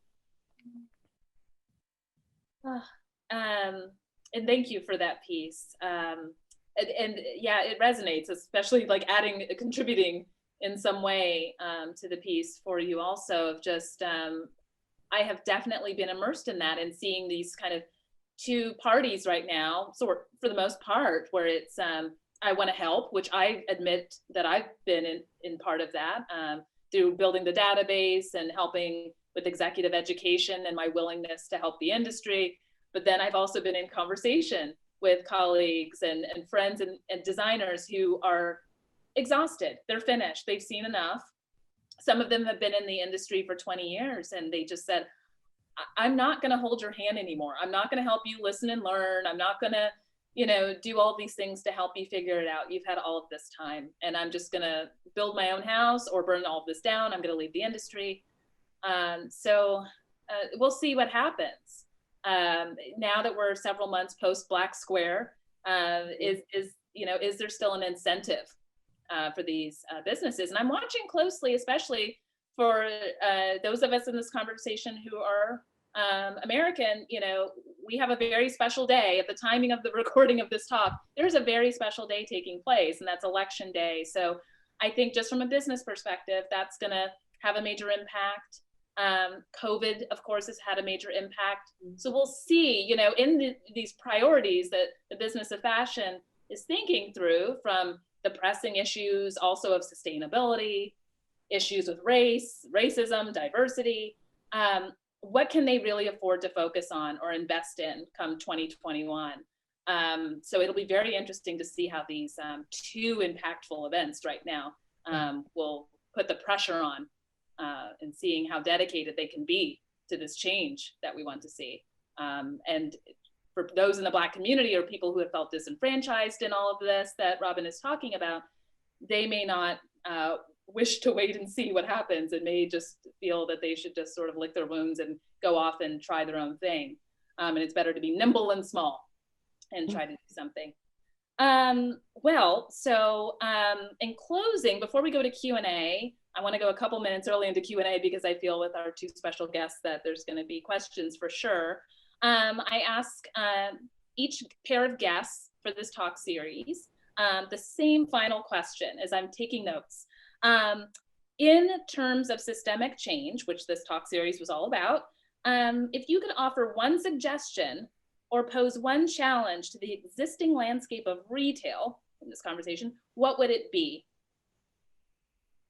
S2: And thank you for that piece. And yeah, it resonates, especially like contributing in some way to the piece for you also, of just, I have definitely been immersed in that and seeing these kind of two parties right now, so for the most part, where it's, I want to help, which I admit that I've been in part of that, through building the database and helping with executive education and my willingness to help the industry. But then I've also been in conversation with colleagues and friends and designers who are exhausted. They're finished. They've seen enough. Some of them have been in the industry for 20 years and they just said, I'm not going to hold your hand anymore. I'm not going to help you listen and learn. I'm not going to, do all these things to help you figure it out. You've had all of this time and I'm just going to build my own house or burn all of this down. I'm going to leave the industry. So we'll see what happens. Now that we're several months post Black Square, is there still an incentive for these businesses? And I'm watching closely, especially for those of us in this conversation who are American. We have a very special day at the timing of the recording of this talk. There's a very special day taking place, and that's Election Day. So I think just from a business perspective, that's going to have a major impact. COVID, of course, has had a major impact. So we'll see, in these priorities that the business of fashion is thinking through, from the pressing issues also of sustainability, issues with race, racism, diversity, what can they really afford to focus on or invest in come 2021? So it'll be very interesting to see how these two impactful events right now will put the pressure on and seeing how dedicated they can be to this change that we want to see. And for those in the Black community or people who have felt disenfranchised in all of this that Robin is talking about, they may not wish to wait and see what happens and may just feel that they should just sort of lick their wounds and go off and try their own thing. And it's better to be nimble and small and try to do something. So in closing, before we go to Q&A, I want to go a couple minutes early into Q&A because I feel with our two special guests that there's going to be questions for sure. I ask each pair of guests for this talk series the same final question as I'm taking notes. In terms of systemic change, which this talk series was all about, if you could offer one suggestion or pose one challenge to the existing landscape of retail in this conversation, what would it be?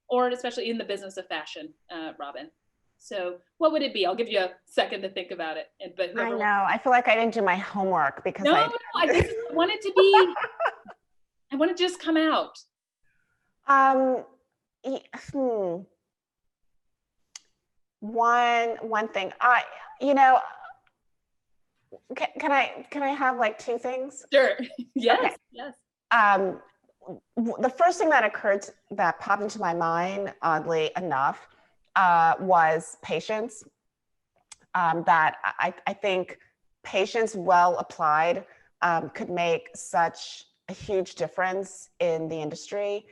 S2: Or especially in the business of fashion, Robin. So what would it be? I'll give you a second to think about it. But
S3: I know, I feel like I didn't do my homework because
S2: I want it to be, I want it to just come out.
S3: One thing, can I have like two things?
S2: Sure. Yes.
S3: Okay.
S2: Yes.
S3: The first thing that popped into my mind, oddly enough, was patience. That I think patience, well applied, could make such a huge difference in the industry.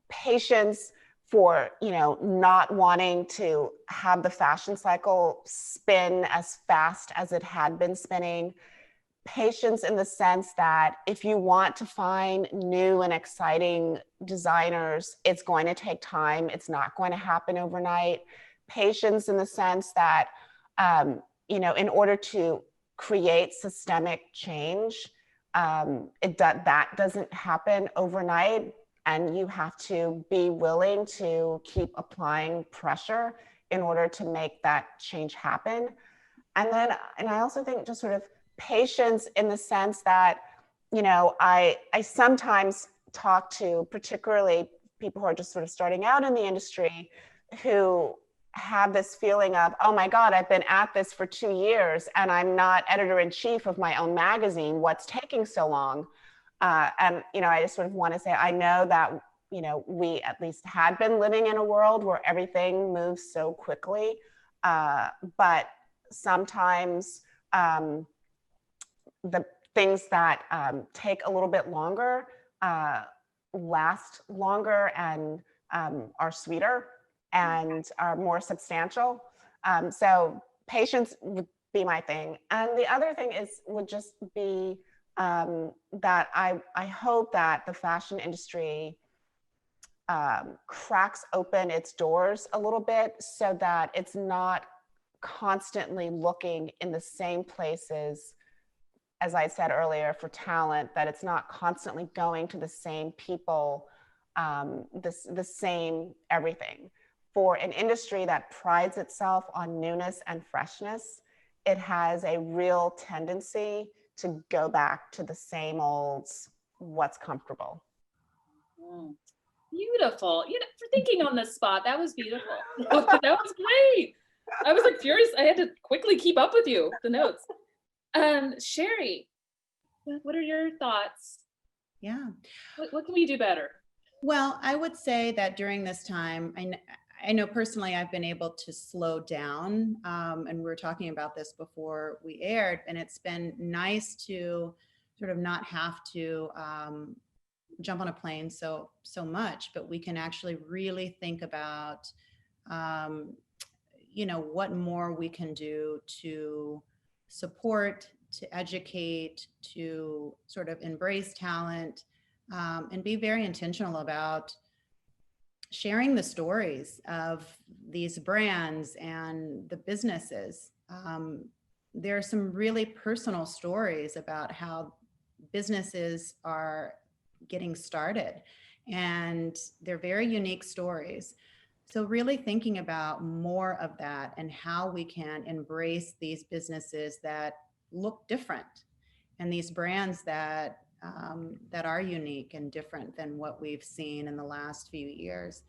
S3: Patience for, not wanting to have the fashion cycle spin as fast as it had been spinning. Patience in the sense that if you want to find new and exciting designers, it's going to take time. It's not going to happen overnight. Patience in the sense that, in order to create systemic change, that doesn't happen overnight. And you have to be willing to keep applying pressure in order to make that change happen. And I also think just sort of patience in the sense that, I sometimes talk to particularly people who are just sort of starting out in the industry who have this feeling of, oh my God, I've been at this for 2 years and I'm not editor-in-chief of my own magazine. What's taking so long? And I just sort of want to say, I know that, we at least had been living in a world where everything moves so quickly, but sometimes the things that take a little bit longer last longer and are sweeter and are more substantial. So patience would be my thing. And the other thing would just be that I hope that the fashion industry cracks open its doors a little bit so that it's not constantly looking in the same places, as I said earlier, for talent, that it's not constantly going to the same people, the same everything. For an industry that prides itself on newness and freshness, it has a real tendency to go back to the same old, what's comfortable.
S2: Beautiful. For thinking on the spot, that was beautiful. That was great. I was like furious. I had to quickly keep up with you, the notes. Sherry, what are your thoughts?
S4: Yeah.
S2: What can we do better?
S4: Well, I would say that during this time, I know personally I've been able to slow down, and we were talking about this before we aired, and it's been nice to sort of not have to jump on a plane so much, but we can actually really think about, what more we can do to support, to educate, to sort of embrace talent, and be very intentional about sharing the stories of these brands and the businesses. There are some really personal stories about how businesses are getting started, and they're very unique stories. So really thinking about more of that and how we can embrace these businesses that look different and these brands that are unique and different than what we've seen in the last few years.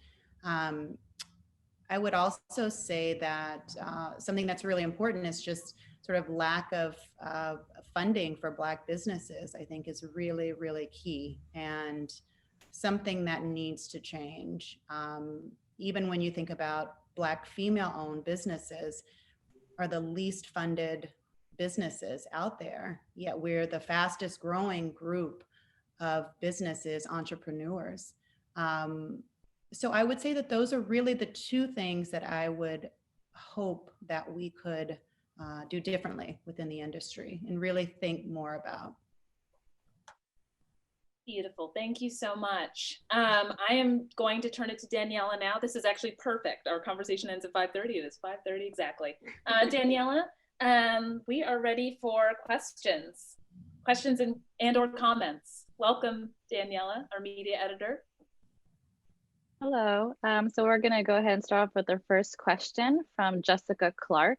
S4: I would also say that something that's really important is just sort of lack of funding for Black businesses, I think is really, really key and something that needs to change. Even when you think about Black female-owned businesses are the least funded businesses out there, yet we're the fastest growing group of businesses, entrepreneurs. So I would say that those are really the two things that I would hope that we could do differently within the industry and really think more about.
S2: Beautiful. Thank you so much. I am going to turn it to Daniela now. This is actually perfect. Our conversation ends at 5:30. It is 5:30 exactly. Daniela, we are ready for questions and or comments. Welcome, Daniela, our media editor.
S5: Hello. So we're going to go ahead and start off with our first question from Jessica Clark.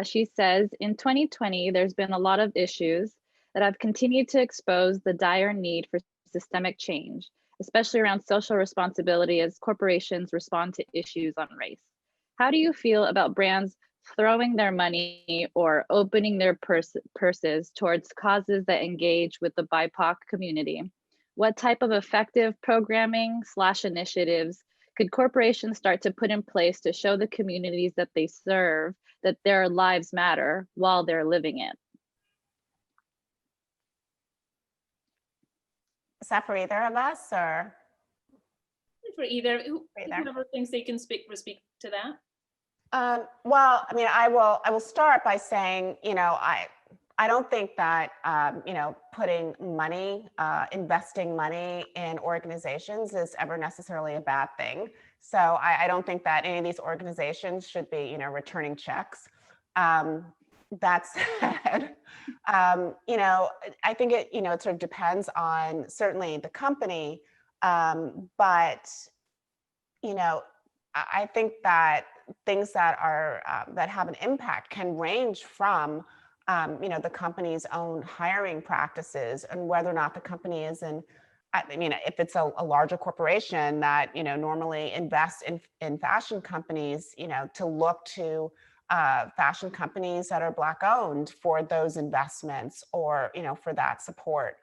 S5: She says, in 2020, there's been a lot of issues that have continued to expose the dire need for systemic change, especially around social responsibility as corporations respond to issues on race. How do you feel about brands throwing their money or opening their purses towards causes that engage with the BIPOC community? What type of effective programming / initiatives could corporations start to put in place to show the communities that they serve that their lives matter while they're living it?
S3: Is that for either of us, or?
S2: For either, whoever thinks they can speak to that.
S3: Well, I mean, I will start by saying, I don't think that, putting money, investing money in organizations is ever necessarily a bad thing. So I don't think that any of these organizations should be, returning checks. That said, I think it, it sort of depends on certainly the company, but, I think that things that are that have an impact can range from the company's own hiring practices and whether or not the company is if it's a larger corporation that, normally invests in fashion companies, to look to fashion companies that are Black owned for those investments or, for that support,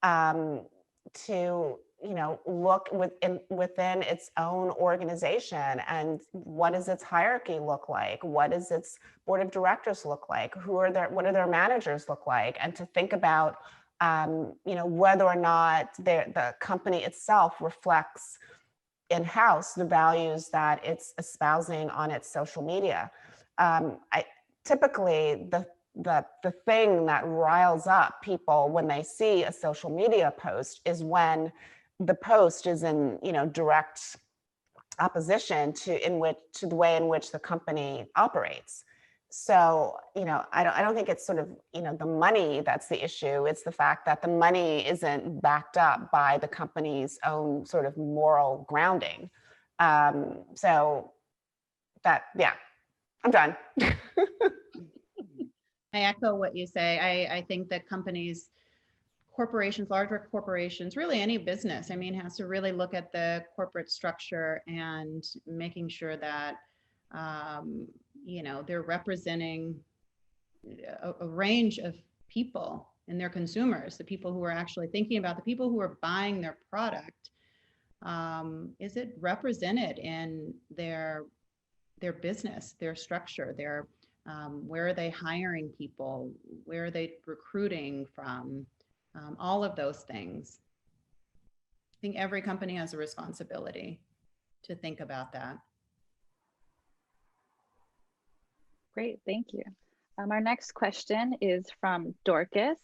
S3: to, look within its own organization and what does its hierarchy look like? What does its board of directors look like? What do their managers look like? And to think about, whether or not the company itself reflects in-house the values that it's espousing on its social media. Typically, the thing that riles up people when they see a social media post is when the post is in, direct opposition to the way in which the company operates. So, I don't think it's sort of, the money that's the issue. It's the fact that the money isn't backed up by the company's own sort of moral grounding. So that, yeah, I'm done.
S4: I echo what you say. I think that corporations, larger corporations, really any business, has to really look at the corporate structure and making sure that, they're representing a range of people and their consumers, the people who are actually thinking about, the people who are buying their product. Is it represented in their business, their structure, where are they hiring people? Where are they recruiting from? All of those things. I think every company has a responsibility to think about that.
S5: Great, thank you. Our next question is from Dorcas.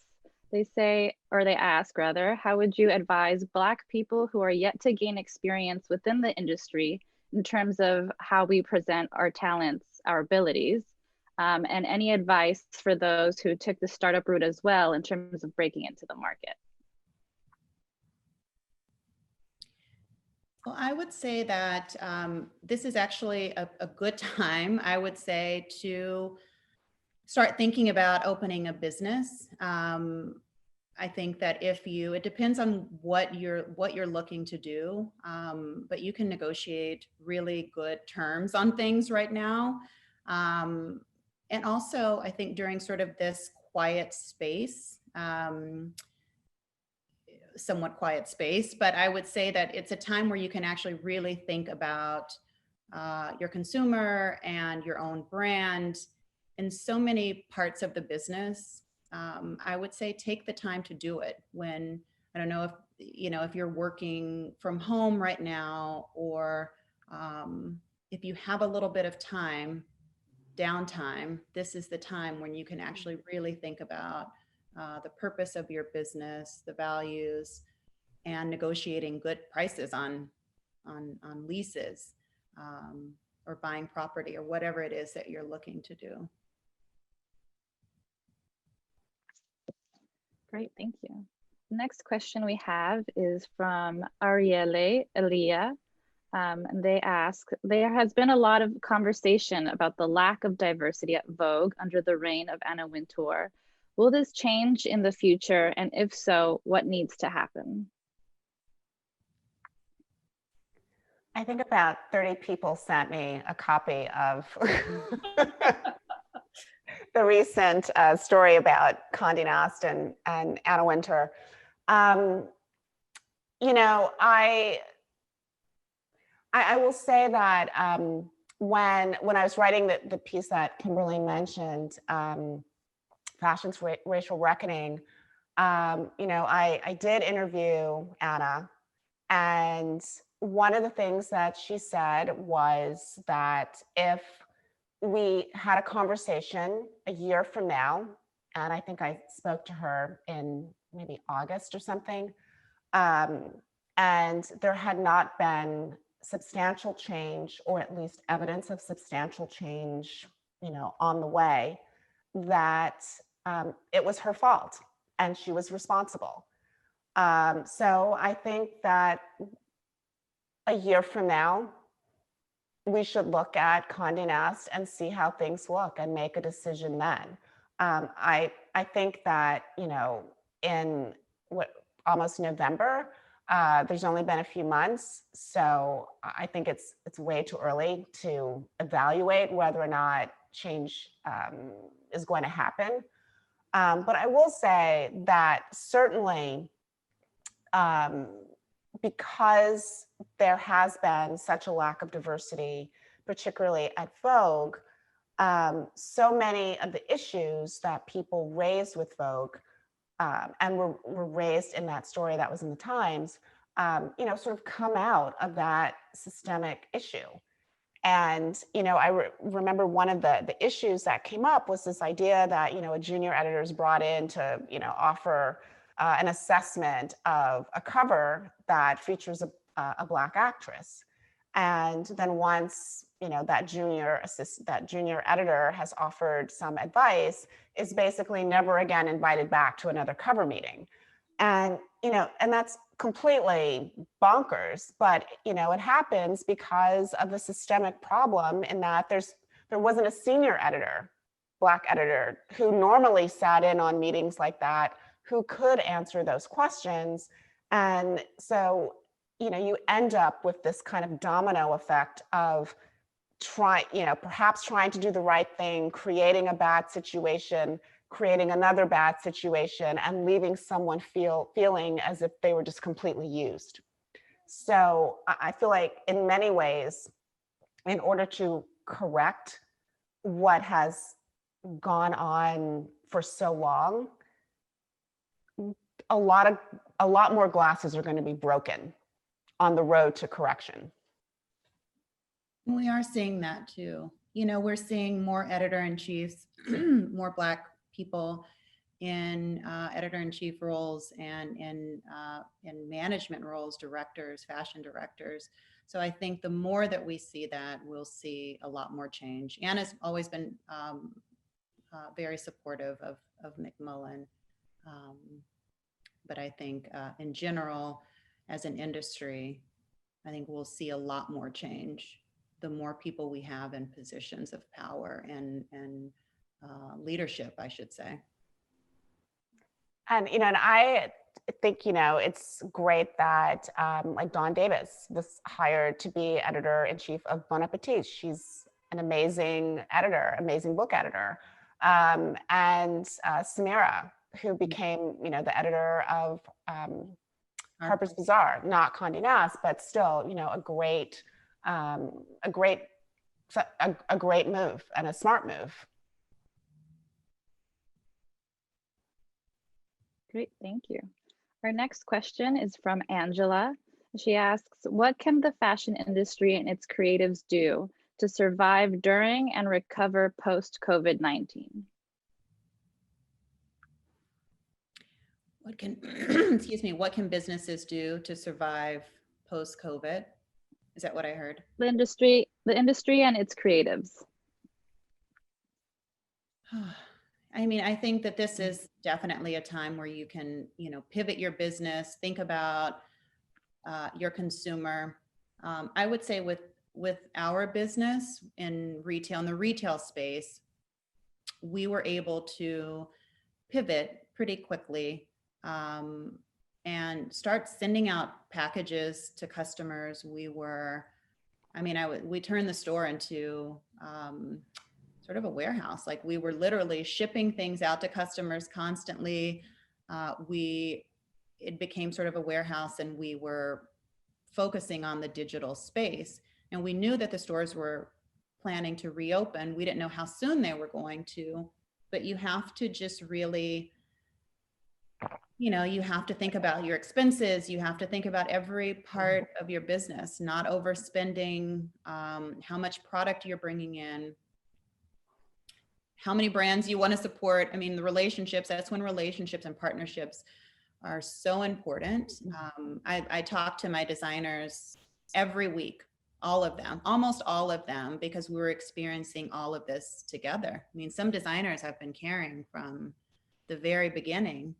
S5: They ask, how would you advise Black people who are yet to gain experience within the industry in terms of how we present our talents, our abilities, and any advice for those who took the startup route as well in terms of breaking into the market?
S4: Well, I would say that this is actually a good time, I would say, to start thinking about opening a business. I think that it depends on what you're looking to do, but you can negotiate really good terms on things right now. And also, I think during sort of this quiet space, somewhat quiet space, but I would say that it's a time where you can actually really think about your consumer and your own brand in so many parts of the business. I would say take the time to do it when, I don't know if you're working from home right now, or if you have a little bit of downtime, this is the time when you can actually really think about the purpose of your business, the values, and negotiating good prices on leases, or buying property, or whatever it is that you're looking to do.
S5: Great, thank you. The next question we have is from Arielle Elia. And they ask, there has been a lot of conversation about the lack of diversity at Vogue under the reign of Anna Wintour. Will this change in the future? And if so, what needs to happen?
S3: I think about 30 people sent me a copy of the recent story about Condé Nast and Anna Wintour. You know, I will say that when I was writing the piece that Kimberly mentioned, Fashion's Racial Reckoning, you know, I did interview Anna, and one of the things that she said was that if we had a conversation a year from now, and I think I spoke to her in maybe August or something, and there had not been substantial change, or at least evidence of substantial change, you know, on the way, that it was her fault and she was responsible. So I think that a year from now, we should look at Condé Nast and see how things look and make a decision then. I think that, you know, in almost November, there's only been a few months, so I think it's way too early to evaluate whether or not change is going to happen. But I will say that certainly, because there has been such a lack of diversity, particularly at Vogue, so many of the issues that people raised with Vogue and were raised in that story that was in the Times, you know, sort of come out of that systemic issue. And, you know, I remember one of the issues that came up was this idea that, you know, a junior editor is brought in to, you know, offer an assessment of a cover that features a Black actress. And then once, you know, that junior editor has offered some advice, is basically never again invited back to another cover meeting. And, you know, and that's completely bonkers, but, you know, it happens because of the systemic problem in that there wasn't a senior editor, Black editor, who normally sat in on meetings like that, who could answer those questions. And so, you know, you end up with this kind of domino effect of perhaps trying to do the right thing, creating a bad situation, creating another bad situation, and leaving someone feeling as if they were just completely used. So I feel like in many ways, in order to correct what has gone on for so long, a lot more glasses are going to be broken on the road to correction.
S4: We are seeing that too. You know, we're seeing more editor-in-chiefs, more Black people in editor-in-chief roles and in management roles, directors, fashion directors. So I think the more that we see that, we'll see a lot more change. Anna's always been very supportive of Mcmullen. But I think in general, as an industry, I think we'll see a lot more change the more people we have in positions of power and leadership, I should say.
S3: And, you know, and I think, you know, it's great that like Dawn Davis was hired to be editor-in-chief of Bon Appetit. She's an amazing editor, amazing book editor. And Samira, who became, you know, the editor of Harper's Bazaar, not Condé Nast, but still, you know, a great move and a smart move.
S5: Great, thank you. Our next question is from Angela. She asks, what can the fashion industry and its creatives do to survive during and recover post-COVID-19?
S4: what can, excuse me, what can businesses do to survive post-COVID? Is that what I heard?
S5: The industry and its creatives.
S4: I mean, I think that this is definitely a time where you can, pivot your business, think about your consumer. I would say with our business in retail, in the retail space, we were able to pivot pretty quickly and start sending out packages to customers. We turned the store into sort of a warehouse. Like, we were literally shipping things out to customers constantly. It became sort of a warehouse, and we were focusing on the digital space. And we knew that the stores were planning to reopen. We didn't know how soon they were going to, but you have to just really, you have to think about your expenses. You have to think about every part of your business, not overspending, how much product you're bringing in, how many brands you want to support. I mean, the relationships, that's when relationships and partnerships are so important. I talk to my designers every week, all of them, almost all of them, because we're experiencing all of this together. I mean, some designers have been caring from the very beginning.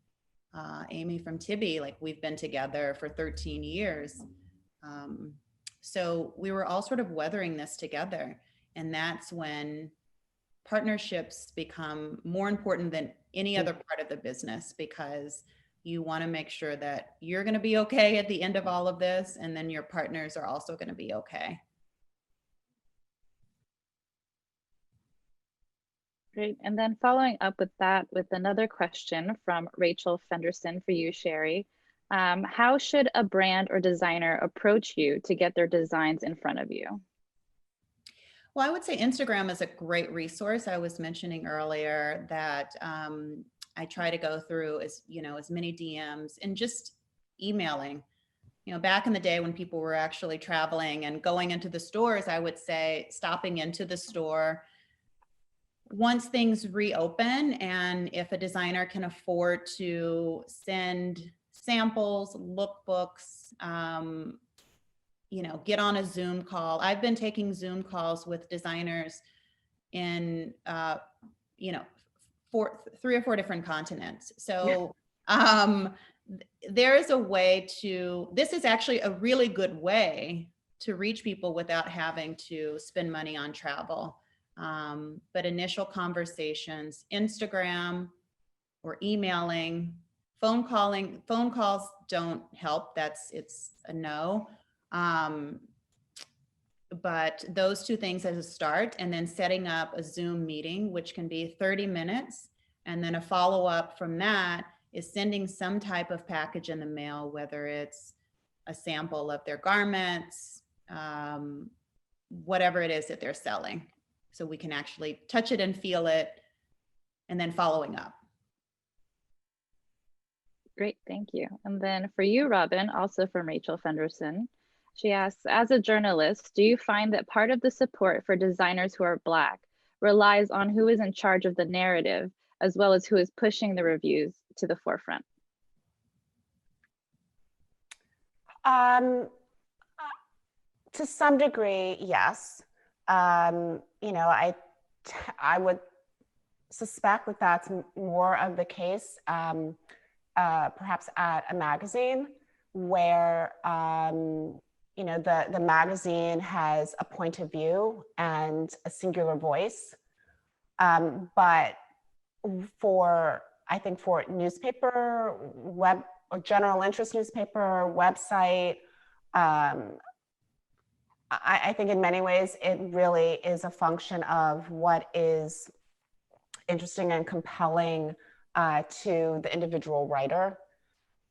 S4: Amy from Tibby, like, we've been together for 13 years. So we were all sort of weathering this together. And that's when partnerships become more important than any other part of the business, because you want to make sure that you're going to be okay at the end of all of this, and then your partners are also going to be okay.
S5: Great. And then following up with that, with another question from Rachel Fenderson for you, Sherry. How should a brand or designer approach you to get their designs in front of you?
S4: Well, I would say Instagram is a great resource. I was mentioning earlier that I try to go through as many DMs and just emailing. Back in the day when people were actually traveling and going into the stores, I would say stopping into the store. Once things reopen, and if a designer can afford to send samples, lookbooks, get on a Zoom call. I've been taking Zoom calls with designers in, 3 or 4 different continents. So there is a way this is actually a really good way to reach people without having to spend money on travel. But initial conversations, Instagram or emailing, phone calls don't help. It's a no. But those 2 things as a start, and then setting up a Zoom meeting, which can be 30 minutes. And then a follow-up from that is sending some type of package in the mail, whether it's a sample of their garments, whatever it is that they're selling. So we can actually touch it and feel it, and then following up.
S5: Great, thank you. And then for you, Robin, also from Rachel Fenderson, she asks, as a journalist, do you find that part of the support for designers who are Black relies on who is in charge of the narrative, as well as who is pushing the reviews to the forefront?
S3: To some degree, yes. I would suspect that that's more of the case, perhaps at a magazine where, the magazine has a point of view and a singular voice. But I think for newspaper, web or general interest newspaper, website, I think in many ways it really is a function of what is interesting and compelling to the individual writer.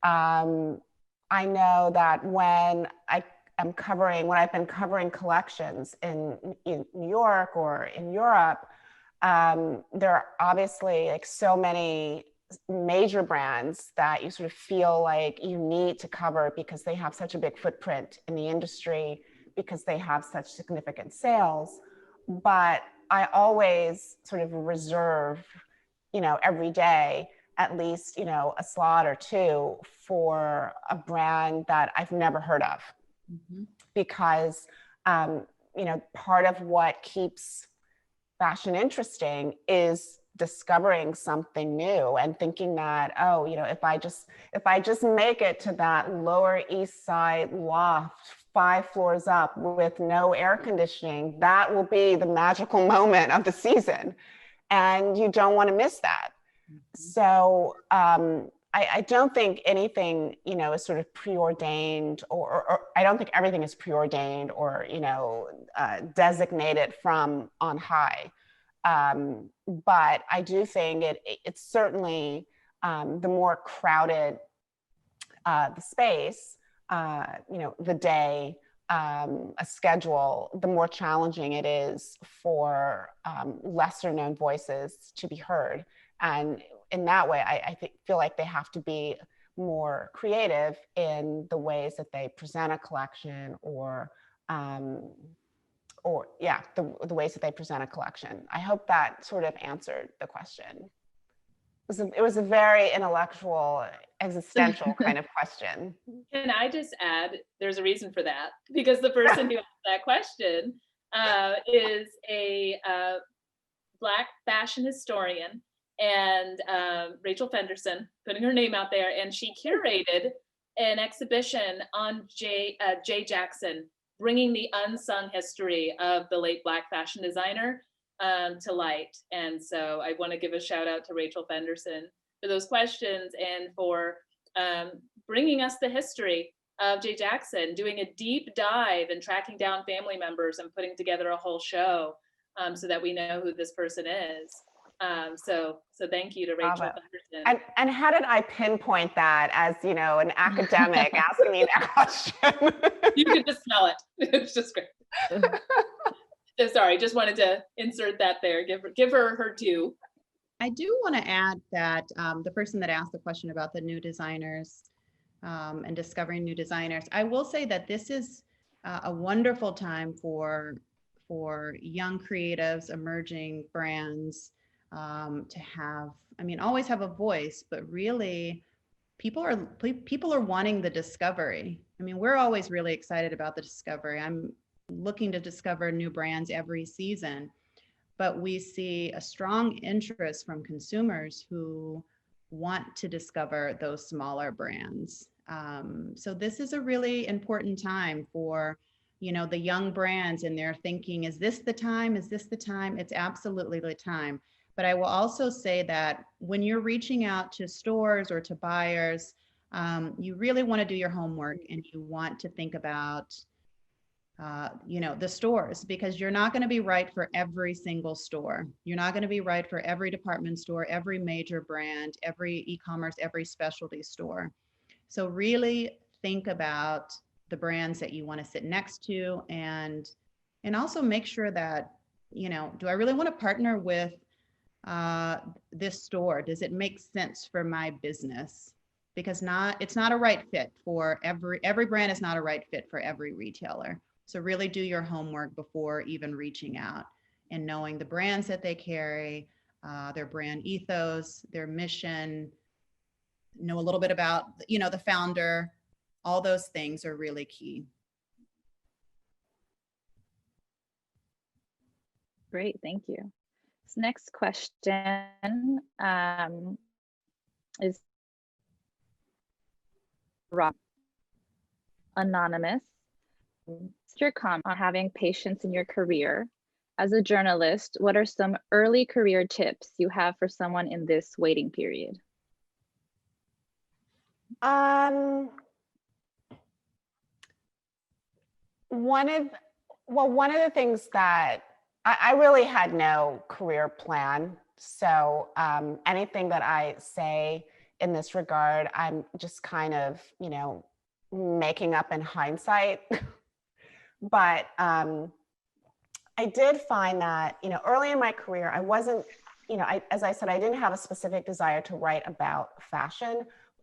S3: I know that when I've been covering collections in New York or in Europe, there are obviously like so many major brands that you sort of feel like you need to cover because they have such a big footprint in the industry, because they have such significant sales. But I always sort of reserve, every day at least, you know, a slot or two for a brand that I've never heard of. Mm-hmm. Because, you know, part of what keeps fashion interesting is discovering something new and thinking that, oh, you know, if I just make it to that Lower East Side loft 5 floors up with no air conditioning, that will be the magical moment of the season. And you don't want to miss that. Mm-hmm. So I don't think anything, you know, is sort of preordained, or I don't think everything is preordained or, you know, designated from on high. But I do think it's certainly the more crowded the space, you know, the day, a schedule, the more challenging it is for lesser known voices to be heard. And in that way, I feel like they have to be more creative in the ways that they present a collection, or yeah, the ways that they present a collection. I hope that sort of answered the question. It was a very intellectual, existential kind of question.
S2: Can I just add, there's a reason for that, because the person who asked that question is a Black fashion historian, and Rachel Fenderson, putting her name out there, and she curated an exhibition on Jay Jackson, bringing the unsung history of the late Black fashion designer to light. And so I want to give a shout out to Rachel Fenderson for those questions and for bringing us the history of Jay Jackson, doing a deep dive and tracking down family members and putting together a whole show so that we know who this person is. So thank you to Rachel Fenderson.
S3: And how did I pinpoint that as, you know, an academic asking me that question?
S2: You could just smell it. It was just great. So sorry, just wanted to insert that there. Give her her due.
S4: I do want to add that the person that asked the question about the new designers and discovering new designers, I will say that this is a wonderful time for young creatives, emerging brands to have, I mean, always have a voice, but really people are wanting the discovery. I mean, we're always really excited about the discovery. I'm looking to discover new brands every season, but we see a strong interest from consumers who want to discover those smaller brands. So this is a really important time for, you know, the young brands, and they're thinking, is this the time? Is this the time? It's absolutely the time. But I will also say that when you're reaching out to stores or to buyers, you really want to do your homework, and you want to think about you know, the stores, because you're not going to be right for every single store. You're not going to be right for every department store, every major brand, every e-commerce, every specialty store. So really think about the brands that you want to sit next to, and also make sure that, you know, do I really want to partner with this store? Does it make sense for my business? Because it's not a right fit for every brand is not a right fit for every retailer. So really do your homework before even reaching out, and knowing the brands that they carry, their brand ethos, their mission, know a little bit about, you know, the founder. All those things are really key.
S5: Great, thank you. This next question is Rob, anonymous. What's your comment on having patience in your career? As a journalist, what are some early career tips you have for someone in this waiting period?
S3: One of the things that I really had no career plan. So anything that I say in this regard, I'm just kind of, you know, making up in hindsight. But I did find that, you know, early in my career, I wasn't, you know, as I said, I didn't have a specific desire to write about fashion.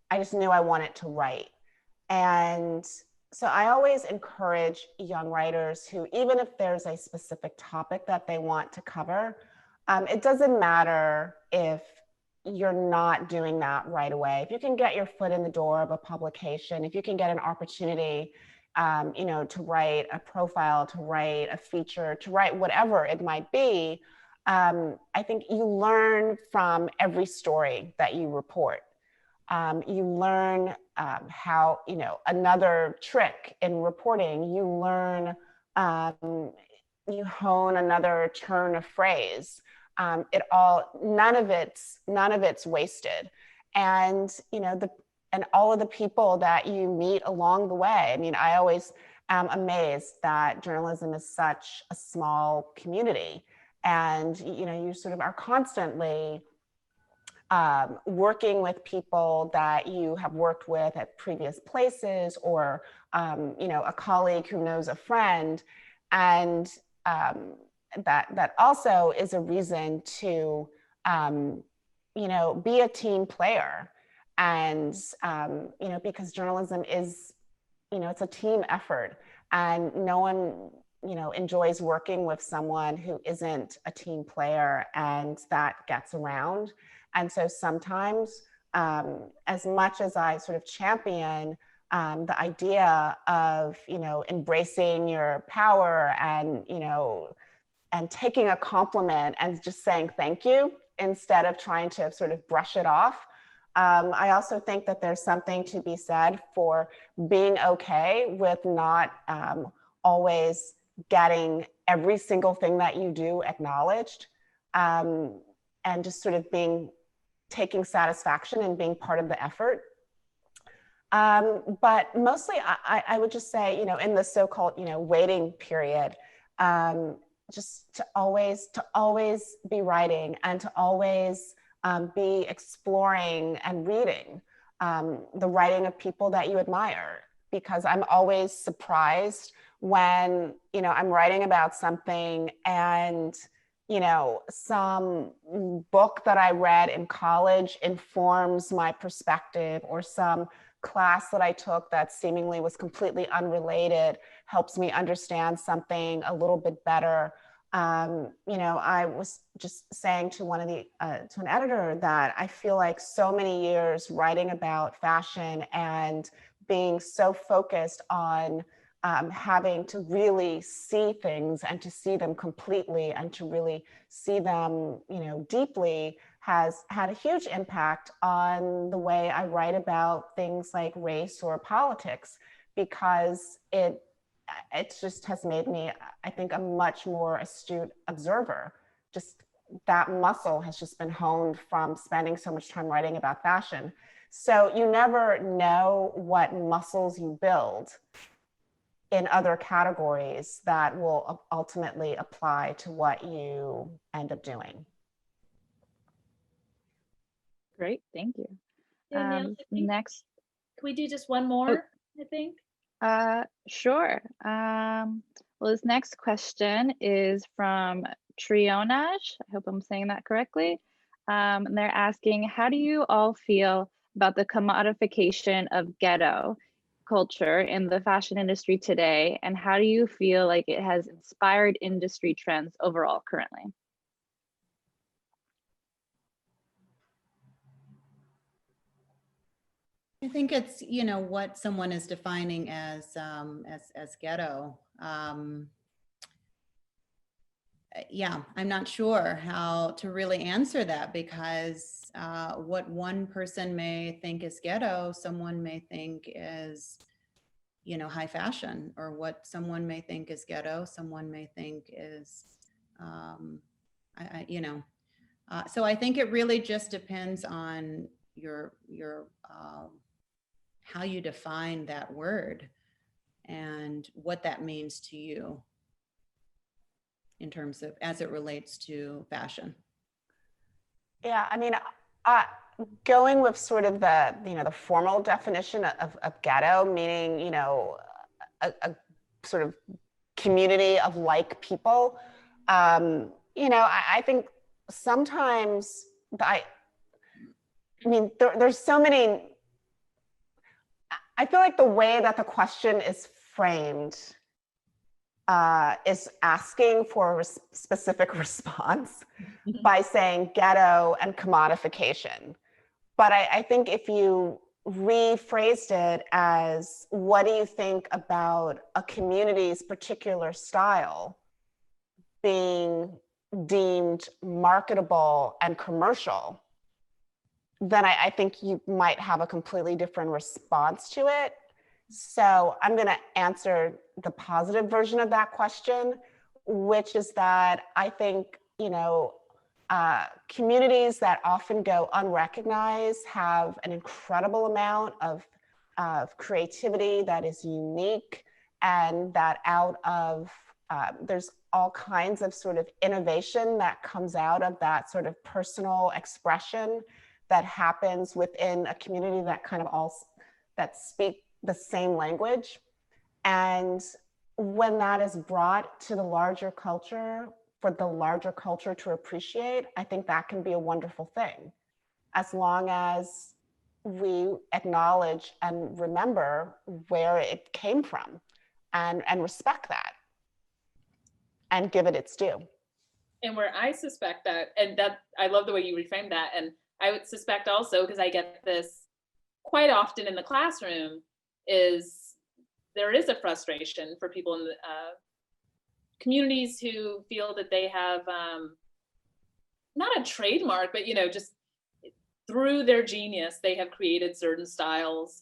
S3: I just knew I wanted to write. And so I always encourage young writers who, even if there's a specific topic that they want to cover, it doesn't matter if you're not doing that right away. If you can get your foot in the door of a publication, if you can get an opportunity, you know, to write a profile, to write a feature, to write whatever it might be, I think you learn from every story that you report. You learn how, you know, another trick in reporting, you learn, you hone another turn of phrase. None of it's wasted. And, you know, and all of the people that you meet along the way. I mean, I always am amazed that journalism is such a small community. And, you know, you sort of are constantly working with people that you have worked with at previous places, or, you know, a colleague who knows a friend. And that also is a reason to, you know, be a team player. And, you know, because journalism is, you know, it's a team effort, and no one, you know, enjoys working with someone who isn't a team player, and that gets around. And so sometimes, as much as I sort of champion the idea of, you know, embracing your power and, you know, and taking a compliment and just saying thank you instead of trying to sort of brush it off, I also think that there's something to be said for being okay with not always getting every single thing that you do acknowledged, and just sort of taking satisfaction and being part of the effort. But mostly I would just say, you know, in the so-called, you know, waiting period, just to always be writing, and to always be exploring and reading the writing of people that you admire, because I'm always surprised when, you know, I'm writing about something and, you know, some book that I read in college informs my perspective, or some class that I took that seemingly was completely unrelated helps me understand something a little bit better. You know, I was just saying to to an editor that I feel like so many years writing about fashion and being so focused on having to really see things and to see them completely and to really see them, you know, deeply, has had a huge impact on the way I write about things like race or politics, because it just has made me, I think, a much more astute observer. Just that muscle has just been honed from spending so much time writing about fashion. So you never know what muscles you build in other categories that will ultimately apply to what you end up doing.
S5: Great, thank you.
S2: Next. Can we do just one more, I think?
S5: Sure. Well, this next question is from Trionaj. I hope I'm saying that correctly. And they're asking, how do you all feel about the commodification of ghetto culture in the fashion industry today? And how do you feel like it has inspired industry trends overall currently?
S4: I think it's, you know, what someone is defining as ghetto. Yeah, I'm not sure how to really answer that, because what one person may think is ghetto, someone may think is, you know, high fashion, or what someone may think is ghetto, someone may think is, you know, so I think it really just depends on your how you define that word and what that means to you in terms of, as it relates to fashion.
S3: Yeah, I mean, going with sort of the, you know, the formal definition of ghetto, meaning, you know, a sort of community of like people, you know, I think sometimes I mean, there's so many, I feel like the way that the question is framed is asking for a specific response by saying ghetto and commodification. But I think if you rephrased it as, what do you think about a community's particular style being deemed marketable and commercial, then I think you might have a completely different response to it. So I'm going to answer the positive version of that question, which is that I think, communities that often go unrecognized have an incredible amount of creativity that is unique, and that out of, there's all kinds of sort of innovation that comes out of that sort of personal expression that happens within a community that kind of all that speak the same language. And when that is brought to the larger culture, for the larger culture to appreciate, I think that can be a wonderful thing, as long as we acknowledge and remember where it came from and respect that and give it its due.
S2: And where I suspect that, and that I love the way you reframed that, and I would suspect also, because I get this quite often in the classroom, is there is a frustration for people in the communities who feel that they have not a trademark, but just through their genius, they have created certain styles,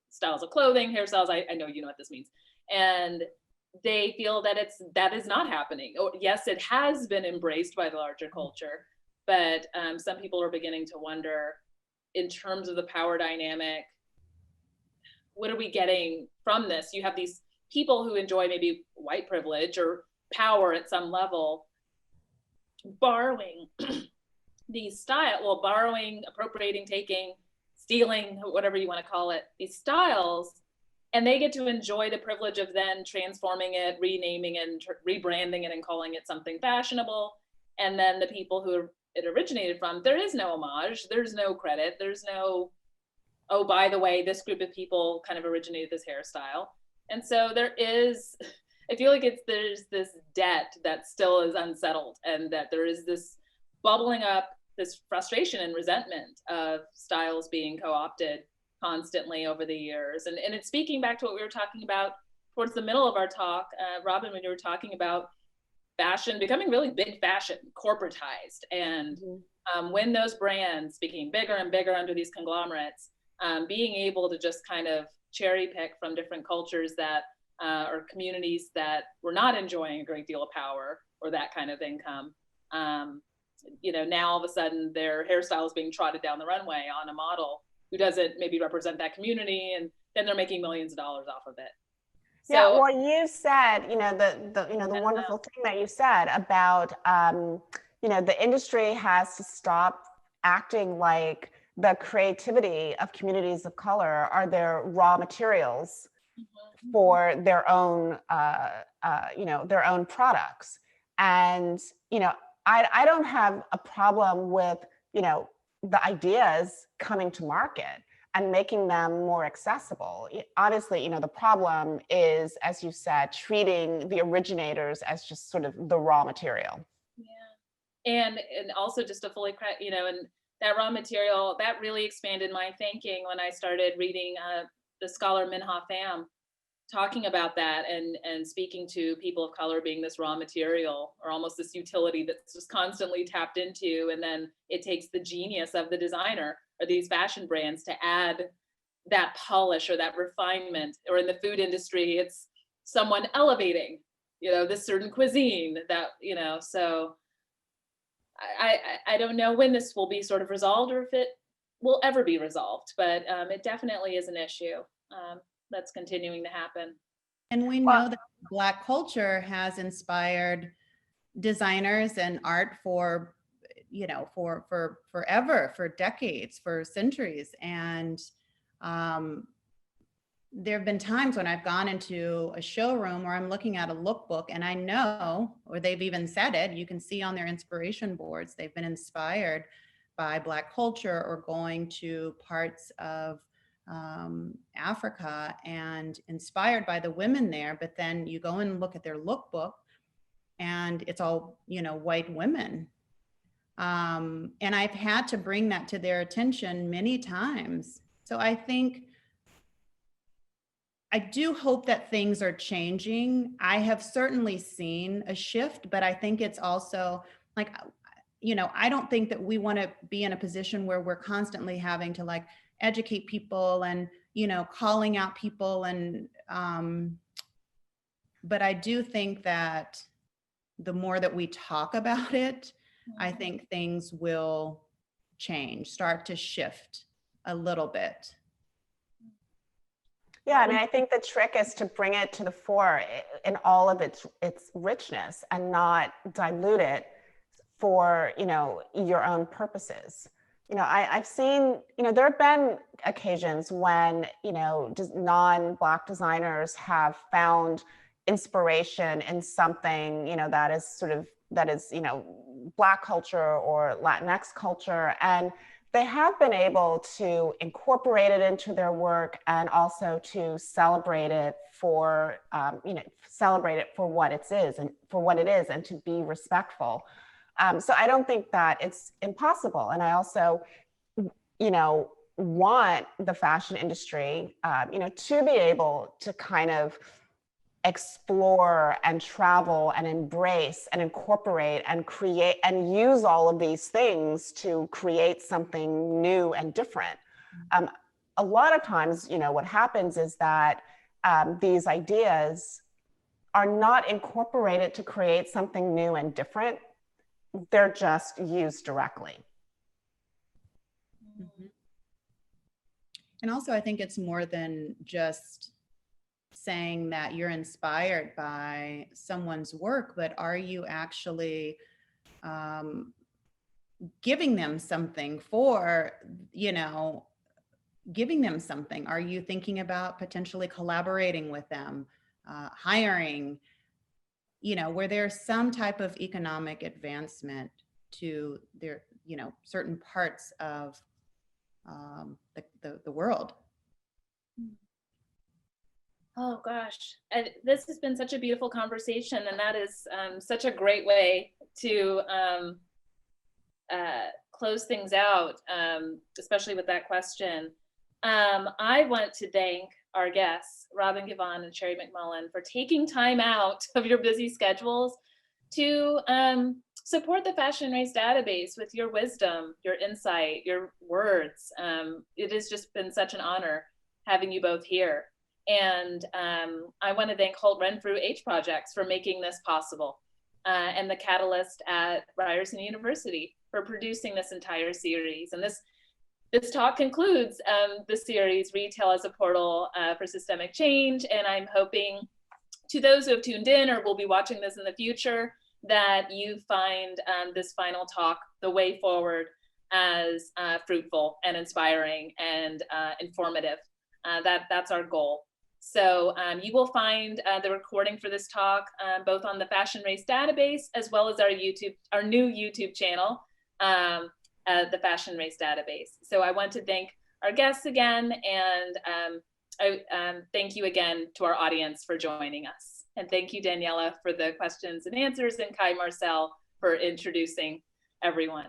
S2: styles of clothing, hairstyles. I know you know what this means, and they feel that that is not happening. Or yes, it has been embraced by the larger culture, but some people are beginning to wonder, in terms of the power dynamic, what are we getting from this? You have these people who enjoy maybe white privilege or power at some level, borrowing these borrowing, appropriating, taking, stealing, whatever you want to call it, these styles, and they get to enjoy the privilege of then transforming it, renaming it, and rebranding it and calling it something fashionable. And then the people who it originated from, there is no homage, there's no credit, there's no, oh, by the way, this group of people kind of originated this hairstyle. And so there is, I feel like there's this debt that still is unsettled, and that there is this bubbling up, this frustration and resentment of styles being co-opted constantly over the years. And it's speaking back to what we were talking about towards the middle of our talk, Robin, when you were talking about fashion becoming really big fashion, corporatized. And when those brands became bigger and bigger under these conglomerates, being able to just kind of cherry pick from different cultures that or communities that were not enjoying a great deal of power or that kind of income. Now all of a sudden their hairstyle is being trotted down the runway on a model who doesn't maybe represent that community, and then they're making millions of dollars off of it. So,
S3: yeah, well, you said, the wonderful thing that you said about, the industry has to stop acting like the creativity of communities of color are their raw materials for their own, their own products. And, I don't have a problem with, the ideas coming to market and making them more accessible. Honestly, the problem is, as you said, treating the originators as just sort of the raw material.
S2: Yeah, and also just to fully credit, and that raw material, that really expanded my thinking when I started reading the scholar Minha Pham talking about that, and speaking to people of color being this raw material, or almost this utility that's just constantly tapped into, and then it takes the genius of the designer or these fashion brands to add that polish or that refinement. Or in the food industry, it's someone elevating, this certain cuisine that, so I don't know when this will be sort of resolved, or if it will ever be resolved, but it definitely is an issue that's continuing to happen.
S4: And we know that Black culture has inspired designers and art for forever, for decades, for centuries. And there have been times when I've gone into a showroom where I'm looking at a lookbook and I know, or they've even said it, you can see on their inspiration boards, they've been inspired by Black culture, or going to parts of Africa and inspired by the women there, but then you go and look at their lookbook and it's all, white women. And I've had to bring that to their attention many times. So I do hope that things are changing. I have certainly seen a shift, but I think it's also like, I don't think that we want to be in a position where we're constantly having to like educate people and, calling out people. And, but I do think that the more that we talk about it, I think things will change, start to shift a little bit.
S3: Yeah, I mean, I think the trick is to bring it to the fore in all of its richness and not dilute it for, your own purposes. I've seen, there have been occasions when, non-Black designers have found inspiration in something, that is Black culture or Latinx culture. And they have been able to incorporate it into their work and also to celebrate it for, what it is and to be respectful. So I don't think that it's impossible. And I also, want the fashion industry, to be able to kind of explore and travel and embrace and incorporate and create and use all of these things to create something new and different. A lot of times, what happens is that these ideas are not incorporated to create something new and different. They're just used directly.
S4: Mm-hmm. And also, I think it's more than just saying that you're inspired by someone's work, but are you actually giving them something for, giving them something? Are you thinking about potentially collaborating with them, hiring, where there's some type of economic advancement to their, certain parts of the world?
S2: Oh gosh, this has been such a beautiful conversation, and that is such a great way to close things out, especially with that question. I want to thank our guests, Robin Givhan and Sherry Mcmullen, for taking time out of your busy schedules to support the Fashion Race database with your wisdom, your insight, your words. It has just been such an honor having you both here. And I want to thank Holt Renfrew H Projects for making this possible, and the Catalyst at Ryerson University for producing this entire series. And this talk concludes the series, Retail as a Portal for Systemic Change. And I'm hoping, to those who have tuned in or will be watching this in the future, that you find this final talk, The Way Forward, as fruitful and inspiring and informative. That's our goal. So you will find the recording for this talk both on the Fashion Race database as well as our new YouTube channel, the Fashion Race database. So I want to thank our guests again, and I thank you again to our audience for joining us. And thank you, Daniela, for the questions and answers, and Kai Marcel for introducing everyone.